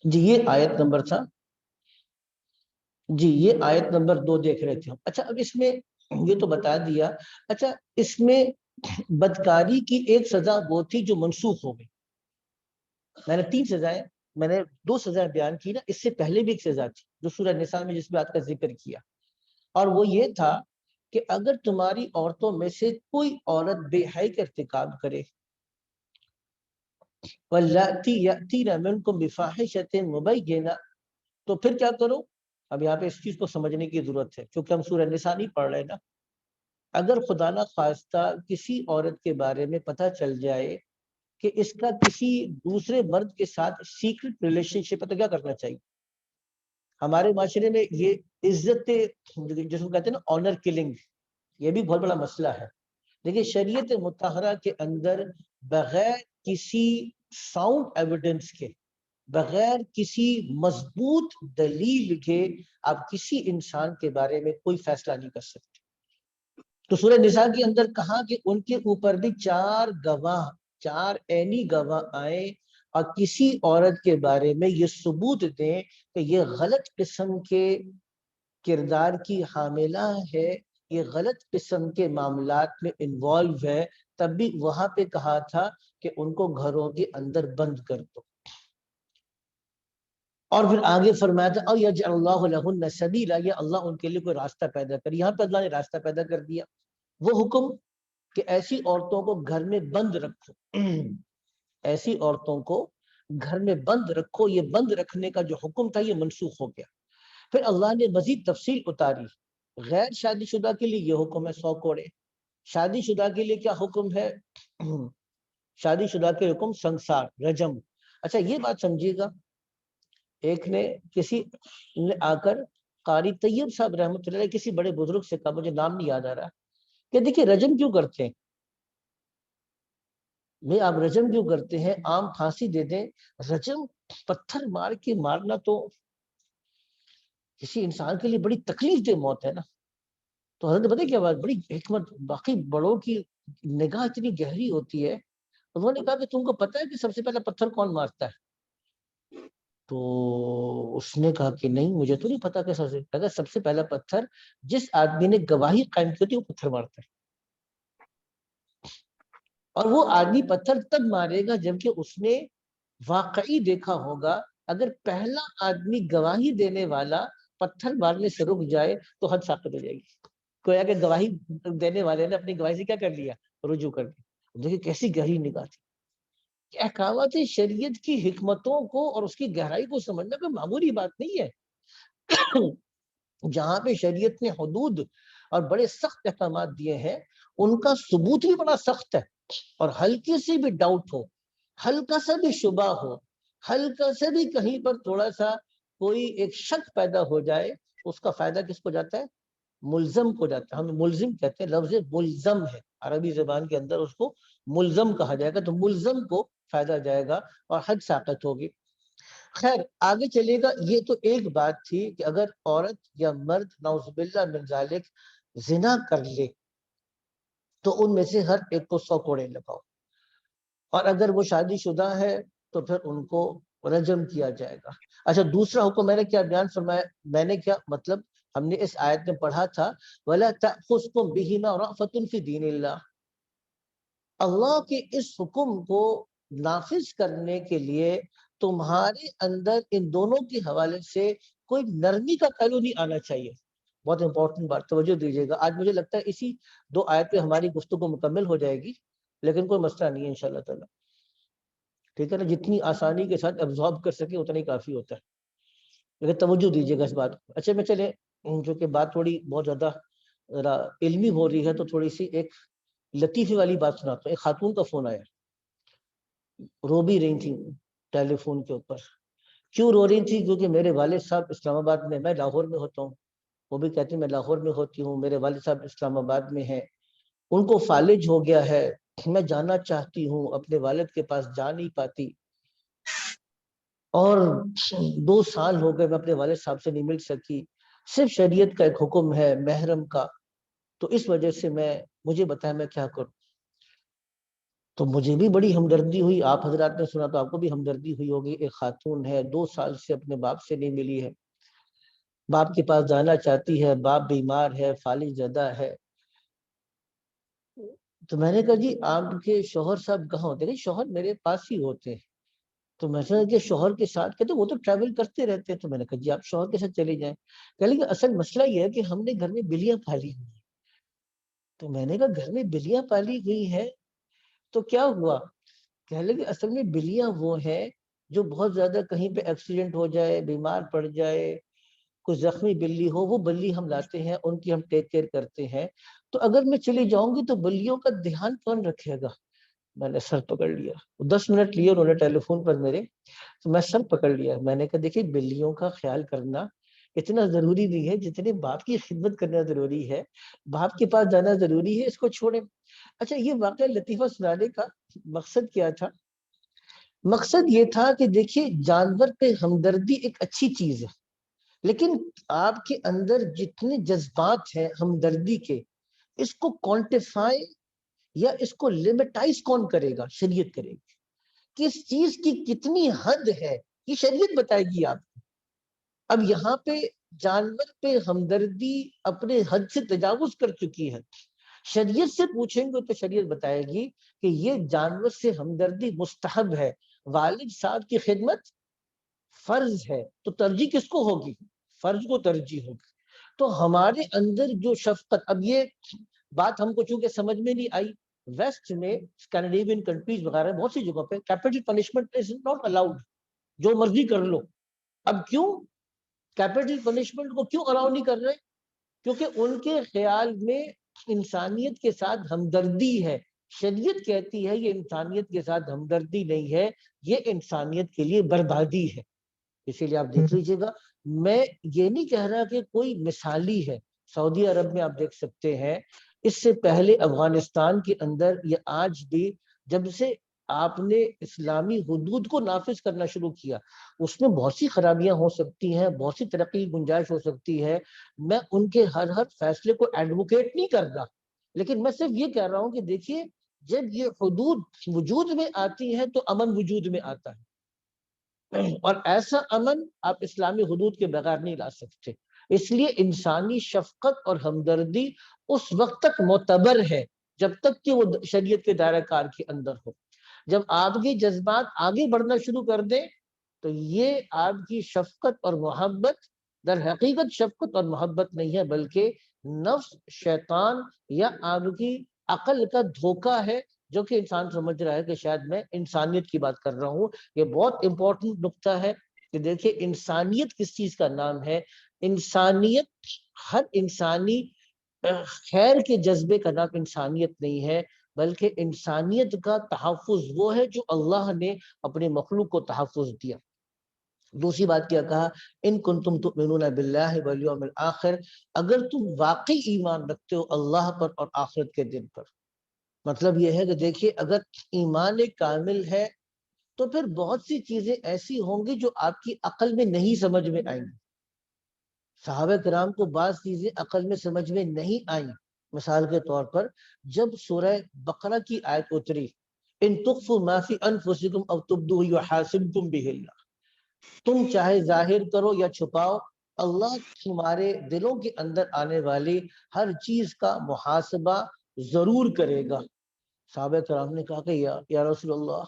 جی یہ آیت نمبر تھا، جی یہ آیت نمبر 2 دیکھ رہے تھے ہم. اچھا اب اس میں یہ تو بتا دیا. اچھا اس میں بدکاری کی ایک سزا وہ تھی جو منسوخ ہو گئی. میں نے 3 سزائیں، میں نے 2 سزائیں بیان کی نا، اس سے پہلے بھی ایک سزا تھی جو سورہ نساء میں جس بات کا ذکر کیا، اور وہ یہ تھا کہ اگر تمہاری عورتوں میں سے کوئی عورت بے حیائی کا ارتکاب کرے، وَاللَّاتِي يَأْتِينَ مِنْكُمْ بِفَاحِشَةٍ مُبَيِّنَةٍ، تو پھر کیا کرو؟ اب یہاں پہ اس چیز کو سمجھنے کی ضرورت ہے کیونکہ ہم سورہ نساء نہیں پڑھ رہے نا. اگر خدا نہ خواستہ کسی عورت کے بارے میں پتہ چل جائے کہ اس کا کسی دوسرے مرد کے ساتھ سیکرٹ ریلیشن شپ ہے تو کیا کرنا چاہیے؟ ہمارے معاشرے میں یہ عزت جس کو کہتے ہیں نا آنر کلنگ، یہ بھی بہت بڑا مسئلہ ہے. دیکھیے شریعت مطہرہ کے اندر بغیر کسی ساؤنڈ ایویڈنس کے، بغیر کسی مضبوط دلیل کے آپ کسی انسان کے بارے میں کوئی فیصلہ نہیں کر سکتے. تو سورہ نساء کے اندر کہا کہ ان کے اوپر بھی 4 گواہ، 4 عینی گواہ آئے اور کسی عورت کے بارے میں یہ ثبوت دیں کہ یہ غلط قسم کے کردار کی حاملہ ہے، یہ غلط قسم کے معاملات میں انوالو ہے، تب بھی وہاں پہ کہا تھا کہ ان کو گھروں کے اندر بند کر دو. اور پھر آگے فرمایا تھا او یجعل اللہ لہن سبیلا، یہ اللہ ان کے لیے کوئی راستہ پیدا کر. یہاں پہ اللہ نے راستہ پیدا کر دیا. وہ حکم کہ ایسی عورتوں کو گھر میں بند رکھو، ایسی عورتوں کو گھر میں بند رکھو، یہ بند رکھنے کا جو حکم تھا یہ منسوخ ہو گیا. پھر اللہ نے مزید تفصیل اتاری. غیر شادی شدہ کے لیے یہ حکم ہے 100 کوڑے. شادی شدہ کے لیے کیا حکم ہے؟ شادی شدہ کے حکم سنسار، رجم. اچھا یہ بات سمجھیے گا، ایک نے کسی نے آ کر قاری طیب صاحب رحمۃ اللہ علیہ کسی بڑے بزرگ سے کہا، مجھے نام نہیں یاد آ رہا، کہ دیکھیے رجم کیوں کرتے ہیں؟ میں آپ رجم کیوں کرتے ہیں؟ عام پھانسی دے دیں. رجم پتھر مار کے مارنا تو کسی انسان کے لیے بڑی تکلیف دہ موت ہے نا. تو حضرت نے پتہ کیا بات، بڑی حکمت، باقی بڑوں کی نگاہ اتنی گہری ہوتی ہے. انہوں نے کہا کہ تم کو پتہ ہے کہ سب سے پہلا پتھر کون مارتا ہے؟ تو اس نے کہا کہ نہیں مجھے تو نہیں پتا کہ سب سے پہلا پتھر جس آدمی نے گواہی قائم کی ہوتی ہے وہ پتھر مارتا ہے. اور وہ آدمی پتھر تب مارے گا جبکہ اس نے واقعی دیکھا ہوگا. اگر پہلا آدمی گواہی دینے والا پتھر مارنے سے رک جائے تو حد ساقط ہو جائے گی. کوئی کہ گواہی دینے والے نے اپنی گواہی سے کیا کر لیا؟ رجوع کر دیا. دیکھیے کیسی گہری نگاہ تھی. احکامات شریعت کی حکمتوں کو اور اس کی گہرائی کو سمجھنا کوئی معمولی بات نہیں ہے. جہاں پہ شریعت نے حدود اور بڑے سخت احکامات دیے ہیں ان کا ثبوت بھی بڑا سخت ہے. اور ہلکی سی بھی ڈاؤٹ ہو، ہلکا سا بھی شبہ ہو، ہلکا سے بھی کہیں پر تھوڑا سا کوئی ایک شک پیدا ہو جائے، اس کا فائدہ کس کو جاتا ہے؟ ملزم کو جاتا ہے. ہم ملزم کہتے ہیں، لفظ ملزم ہے عربی زبان کے اندر، اس کو ملزم کہا جائے گا. تو ملزم کو فائدہ جائے گا اور حد ساقط ہوگی. خیر آگے چلے گا. یہ تو ایک بات تھی کہ اگر عورت یا مرد نعوذ باللہ من ذالک زنا کر لے تو ان میں سے ہر ایک کو 100 کوڑے لگاؤ. اور اگر وہ شادی شدہ ہے تو پھر ان کو رجم کیا جائے گا. اچھا دوسرا حکم میں نے کیا بیان فرمایا؟ میں نے کیا مطلب ہم نے اس آیت میں پڑھا تھا وَلَا تَأْخُذْكُمْ بِهِمَا رَأْفَةٌ فِي دِينِ اللَّهِ. اللہ کے اس حکم کو نافذ کرنے کے لیے تمہارے اندر ان دونوں کے حوالے سے کوئی نرمی کا پہلو نہیں آنا چاہیے. بہت امپورٹنٹ بات، توجہ دیجیے گا. آج مجھے لگتا ہے اسی 2 آیت پہ ہماری گفتگو مکمل ہو جائے گی، لیکن کوئی مسئلہ نہیں ہے انشاءاللہ تعالی. ٹھیک ہے نا؟ جتنی آسانی کے ساتھ ابزارب کر سکے اتنا ہی کافی ہوتا ہے، لیکن توجہ دیجیے گا اس بات کو. اچھا میں چلے چونکہ بات تھوڑی بہت زیادہ علمی ہو رہی ہے تو تھوڑی سی ایک لطیفی والی بات سناتا ہوں. ایک خاتون کا فون آیا، رو بھی رہی تھی ٹیلی فون کے اوپر. کیوں رو رہی تھی؟ کیونکہ میرے والد صاحب اسلام آباد میں لاہور میں ہوتا ہوں، وہ بھی کہتی ہیں میں لاہور میں ہوتی ہوں، میرے والد صاحب اسلام آباد میں ہیں، ان کو فالج ہو گیا ہے، میں جانا چاہتی ہوں، اپنے والد کے پاس جا نہیں پاتی، اور 2 سال ہو گئے میں اپنے والد صاحب سے نہیں مل سکی، صرف شریعت کا ایک حکم ہے محرم کا، تو اس وجہ سے مجھے بتایا میں کیا کروں. تو مجھے بھی بڑی ہمدردی ہوئی. آپ حضرات نے سنا تو آپ کو بھی ہمدردی ہوئی ہوگی. ایک خاتون ہے 2 سال سے اپنے باپ سے نہیں ملی ہے، باپ کے پاس جانا چاہتی ہے، باپ بیمار ہے، فالج زدہ ہے. تو میں نے کہا جی آپ کے شوہر صاحب کہاں ہوتے ہیں؟ شوہر میرے پاس ہی ہوتے ہیں. تو میں نے کہا شوہر کے ساتھ، کہتے وہ تو ٹریول کرتے رہتے ہیں. تو میں نے کہا جی آپ شوہر کے ساتھ چلے جائیں. کہ لیکن اصل مسئلہ یہ ہے کہ ہم نے گھر میں بلیاں پالی ہوئی. تو میں نے کہا گھر میں بلیاں پالی ہوئی ہیں تو کیا ہوا؟ کہہ لگے اصل میں بلیاں وہ ہیں جو بہت زیادہ کہیں پہ ایکسیڈنٹ ہو جائے، بیمار پڑ جائے، کوئی زخمی بلی ہو، وہ بلی ہم لاتے ہیں، ان کی ہم ٹیک کیئر کرتے ہیں. تو اگر میں چلی جاؤں گی تو بلیوں کا دھیان کون رکھے گا؟ میں نے سر پکڑ لیا. 10 منٹ لیے انہوں نے ٹیلی فون پر میرے، تو میں سر پکڑ لیا. میں نے کہا دیکھیے بلیوں کا خیال کرنا اتنا ضروری نہیں ہے جتنے باپ کی خدمت کرنا ضروری ہے، باپ کے پاس جانا ضروری ہے، اس کو چھوڑیں. اچھا یہ واقعہ لطیفہ سنانے کا مقصد کیا تھا؟ مقصد یہ تھا کہ دیکھیے جانور پہ ہمدردی ایک اچھی چیز ہے، لیکن آپ کے اندر جتنے جذبات ہیں ہمدردی کے، اس کو کوانٹیفائی یا اس کو لیمیٹائز کون کرے گا؟ شریعت کرے گی. کس چیز کی کتنی حد ہے یہ شریعت بتائے گی آپ کو۔ اب یہاں پہ جانور پہ ہمدردی اپنے حد سے تجاوز کر چکی ہے، شریعت سے پوچھیں گے تو شریعت بتائے گی کہ یہ جانور سے ہمدردی مستحب ہے، والد صاحب کی خدمت فرض ہے، تو ترجیح کس کو ہوگی؟ فرض کو ترجیح ہوگی۔ تو ہمارے اندر جو شفقت، اب یہ بات ہم کو چونکہ سمجھ میں نہیں آئی، ویسٹ میں اسکینڈینیوین کنٹریز وغیرہ بہت سی جگہوں پہ capital punishment is not allowed, جو مرضی کر لو۔ اب کیوں کیپٹل پنشمنٹ کو کیوں الاؤ نہیں کر رہے؟ کیونکہ ان کے خیال میں انسانیت کے ساتھ ہمدردی ہے، شریعت کہتی ہے یہ انسانیت کے ساتھ ہمدردی نہیں ہے، یہ انسانیت کے لیے بربادی ہے۔ اسی لیے آپ دیکھ لیجئے گا، میں یہ نہیں کہہ رہا کہ کوئی مثالی ہے، سعودی عرب میں آپ دیکھ سکتے ہیں، اس سے پہلے افغانستان کے اندر یہ آج بھی جب سے آپ نے اسلامی حدود کو نافذ کرنا شروع کیا، اس میں بہت سی خرابیاں ہو سکتی ہیں، بہت سی ترقی کی گنجائش ہو سکتی ہے، میں ان کے ہر فیصلے کو ایڈوکیٹ نہیں کرتا، لیکن میں صرف یہ کہہ رہا ہوں کہ دیکھیے جب یہ حدود وجود میں آتی ہے تو امن وجود میں آتا ہے، اور ایسا امن آپ اسلامی حدود کے بغیر نہیں لا سکتے۔ اس لیے انسانی شفقت اور ہمدردی اس وقت تک معتبر ہے جب تک کہ وہ شریعت کے دائرہ کار کے اندر ہو۔ جب آپ کے جذبات آگے بڑھنا شروع کر دیں تو یہ آپ کی شفقت اور محبت در حقیقت شفقت اور محبت نہیں ہے، بلکہ نفس، شیطان یا آپ کی عقل کا دھوکہ ہے، جو کہ انسان سمجھ رہا ہے کہ شاید میں انسانیت کی بات کر رہا ہوں۔ یہ بہت امپورٹنٹ نقطہ ہے کہ دیکھیں انسانیت کس چیز کا نام ہے؟ انسانیت، ہر انسانی خیر کے جذبے کا نام انسانیت نہیں ہے، بلکہ انسانیت کا تحفظ وہ ہے جو اللہ نے اپنے مخلوق کو تحفظ دیا۔ دوسری بات کیا کہا؟ ان کنتم تؤمنون باللہ والیوم الآخر، اگر تم واقعی ایمان رکھتے ہو اللہ پر اور آخرت کے دن پر۔ مطلب یہ ہے کہ دیکھیے اگر ایمان کامل ہے تو پھر بہت سی چیزیں ایسی ہوں گی جو آپ کی عقل میں نہیں سمجھ میں آئیں گی۔ صحابہ کرام کو بعض چیزیں عقل میں سمجھ میں نہیں آئیں، مثال کے طور پر جب سورہ بقرہ کی آیت اتری ان تخفوا ما فی انفسکم او تبدوہ یحاسبکم بہ اللہ، تم چاہے ظاہر کرو یا چھپاؤ، اللہ تمہارے دلوں کے اندر آنے والی ہر چیز کا محاسبہ ضرور کرے گا۔ صحابہ کرام نے کہا کہ یا رسول اللہ،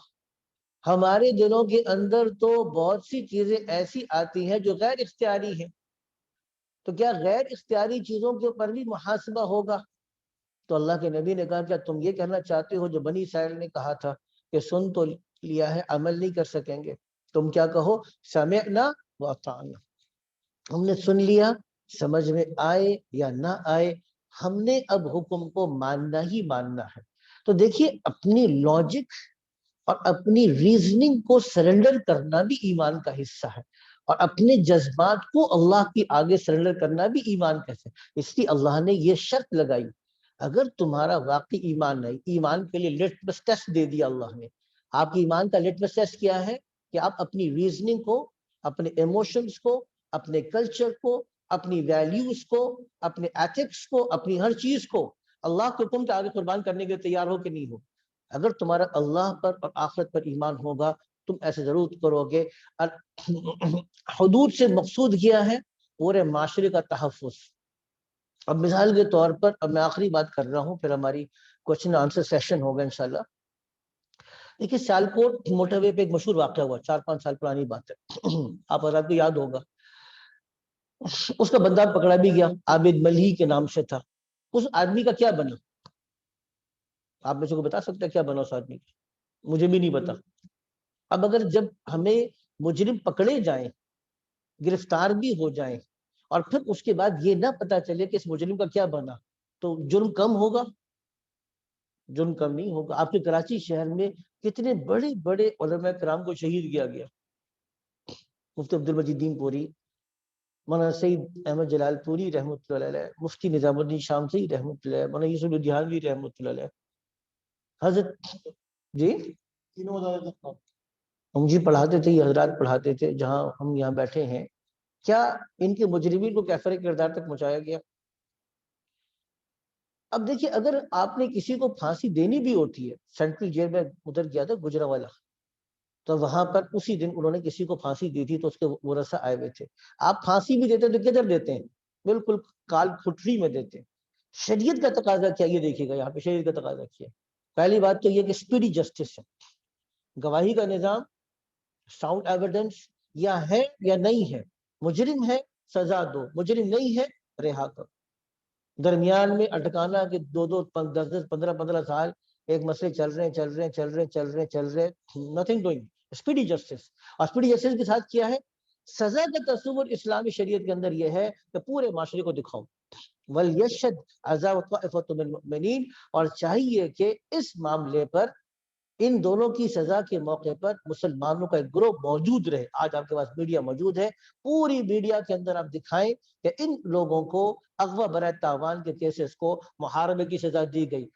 ہمارے دلوں کے اندر تو بہت سی چیزیں ایسی آتی ہیں جو غیر اختیاری ہیں، تو کیا غیر اختیاری چیزوں کے اوپر بھی محاسبہ ہوگا؟ تو اللہ کے نبی نے کہا کیا تم یہ کہنا چاہتے ہو جو بنی اسرائیل نے کہا تھا کہ سن تو لیا ہے عمل نہیں کر سکیں گے؟ تم کیا کہو؟ سمعنا واطعنا، ہم نے سن لیا، سمجھ میں آئے یا نہ آئے ہم نے اب حکم کو ماننا ہی ماننا ہے۔ تو دیکھیے اپنی لاجک اور اپنی ریزننگ کو سرنڈر کرنا بھی ایمان کا حصہ ہے، اور اپنے جذبات کو اللہ کی آگے سرنڈر کرنا بھی ایمان کا حصہ ہے۔ اس لیے اللہ نے یہ شرط لگائی، اگر تمہارا واقعی ایمان نہیں، ایمان کے لیے لٹمس ٹیسٹ دے دیا اللہ نے۔ آپ کی ایمان کا لٹمس ٹیسٹ کیا ہے؟ کہ آپ اپنی ریزننگ کو، اپنے ایموشنز کو، اپنے کلچر کو، اپنی ویلیوز کو، اپنے ایتھکس کو، اپنی ہر چیز کو اللہ کے حکم کے آگے قربان کرنے کے لیے تیار ہو کہ نہیں ہو؟ اگر تمہارا اللہ پر اور آخرت پر ایمان ہوگا تم ایسے ضرور کرو گے۔ حدود سے مقصود کیا ہے؟ پورے معاشرے کا تحفظ۔ اب مثال کے طور پر، اب میں آخری بات کر رہا ہوں پھر ہماری کوشچن آنسر سیشن ہوگا انشاءاللہ۔ دیکھیے سیالکوٹ موٹر وے پہ ایک مشہور واقعہ ہوا، 4-5 سال پرانی بات ہے، آپ حضرات کو یاد ہوگا۔ اس کا بندہ پکڑا بھی گیا، عابد ملہی کے نام سے تھا۔ اس آدمی کا کیا بنا؟ آپ میں سے کو بتا سکتا ہے کیا بنا اس آدمی کا؟ مجھے بھی نہیں پتا۔ اب اگر جب ہمیں مجرم پکڑے جائیں، گرفتار بھی ہو جائیں، اور پھر اس کے بعد یہ نہ پتا چلے کہ اس مجرم کا کیا بنا، تو جرم کم ہوگا؟ جرم کم نہیں ہوگا۔ آپ کے کراچی شہر میں کتنے بڑے بڑے علماء کرام کو شہید کیا گیا، مفتی عبدالمجید دین پوری، مولانا سید احمد جلال پوری رحمۃ اللہ علیہ، مفتی نظام الدین شامسی رحمۃ اللہ علیہ، مولانا یوسف الدہلوی رحمۃ اللہ علیہ، حضرت جی ہم جی پڑھاتے تھے، یہ حضرات پڑھاتے تھے جہاں ہم یہاں بیٹھے ہیں، کیا ان کے مجرمین کو کیفر کردار تک پہنچایا گیا؟ اب دیکھیے اگر آپ نے کسی کو پھانسی دینی بھی ہوتی ہے، سینٹرل جیل میں ادھر گیا تھا گجرانوالہ، تو وہاں پر اسی دن انہوں نے کسی کو پھانسی دی تھی تو اس کے ورثہ آئے ہوئے تھے. آپ پھانسی بھی دیتے تو کدھر دیتے ہیں؟ بالکل کال کھٹری میں دیتے ہیں. شریعت کا تقاضا کیا یہ دیکھیے گا یہاں پہ شریعت کا تقاضا کیا. پہلی بات تو یہ کہ اسپیڈی جسٹس ہے, گواہی کا نظام, ساؤنڈ ایویڈنس, یا ہے یا نہیں ہے, مجرم ہے سزا دو, مجرم نہیں ہے رہا کرو. درمیان میں اٹکانا کہ 2-2 10-10 15-15 سال ایک مسئلے چل رہے nothing doing. Speedy justice. اور اسپیڈی جسٹس کے ساتھ کیا ہے؟ سزا کا تصور اسلامی شریعت کے اندر یہ ہے کہ پورے معاشرے کو دکھاؤ. وَلْيَشْهَدْ عَذَابَ طَائِفَةٌ مِّنَ الْمُؤْمِنِينَ, اور چاہیے کہ اس معاملے پر, ان دونوں کی سزا کے موقع پر مسلمانوں کا ایک گروہ موجود رہے. آج آپ کے پاس میڈیا موجود ہے, پوری میڈیا کے اندر آپ دکھائیں کہ ان لوگوں کو اغوا برائے تاوان کے کیسز کو محاربے کی سزا دی گئی.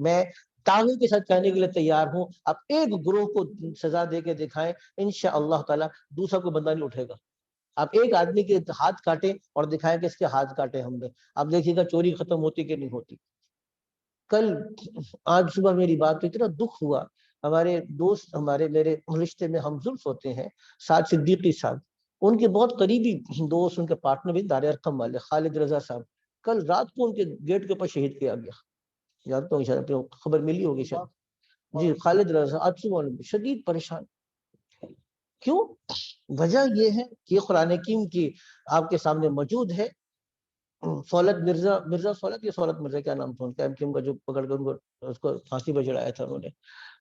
میں دعوے کے ساتھ کہنے کے لیے تیار ہوں, آپ ایک گروہ کو سزا دے کے دکھائیں, انشاءاللہ تعالی دوسرا کوئی بندہ نہیں اٹھے گا. آپ ایک آدمی کے ہاتھ کاٹیں اور دکھائیں کہ اس کے ہاتھ کاٹے ہم نے, آپ دیکھیے گا چوری ختم ہوتی کہ نہیں ہوتی. آج صبح میری بات تو اتنا دکھ ہوا, ہمارے دوست, میرے رشتے میں ہم زلف ہوتے ہیں, سعد صدیقی صاحب, ان کے بہت قریبی دوست, ان کے پارٹنر بھی دار ارقم والے خالد رضا صاحب, کل رات کو ان کے گیٹ کے اوپر شہید کیا گیا. یاد تو شاید خبر ملی ہوگی شاید. جی, خالد رضا آج صبح شدید پریشان. کیوں؟ وجہ یہ ہے کہ قرآن حکیم کی آپ کے سامنے موجود ہے. سولت مرزا سولت یا سولت مرزا, کیا نام تھا ان کا, ایم کیو ایم کا, جو پکڑ کر ان کو اس کو پھانسی پہ چڑھایا تھا انہوں نے.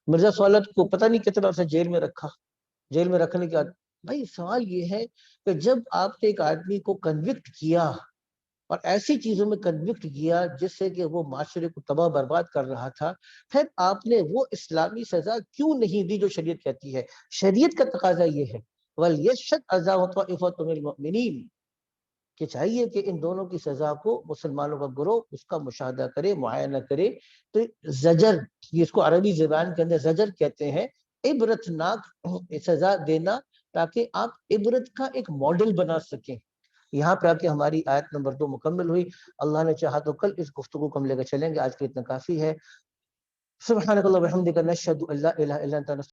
مرزا سولت کو پتہ نہیں کتنا عرصہ جیل میں رکھا. جیل میں رکھنے کے بعد بھائی سوال یہ ہے کہ جب آپ نے ایک آدمی کو کنوکٹ کیا اور ایسی چیزوں میں کنوکٹ کیا جس سے کہ وہ معاشرے کو تباہ برباد کر رہا تھا, پھر آپ نے وہ اسلامی سزا کیوں نہیں دی جو شریعت کہتی ہے؟ شریعت کا تقاضا یہ ہے وَلْيَشْهَدْ عَذَابَ طَائِفَةٌ مِّنَ الْمُؤْمِنِينَ, کہ چاہیے کہ ان دونوں کی سزا کو مسلمانوں کا گروہ اس کا مشاہدہ کرے, معائنہ کرے. تو زجر, اس کو عربی زبان کے اندر زجر کہتے ہیں, عبرتناک سزا دینا, تاکہ آپ عبرت کا ایک ماڈل بنا سکیں. یہاں پہ آ کے ہماری آیت نمبر 2 مکمل ہوئی. اللہ نے چاہا تو کل اس گفتگو کو ہم لے کر چلیں گے, آج کے اتنا کافی ہے. سبحانک اللہم و بحمدک نشہد ان لا الہ الا انت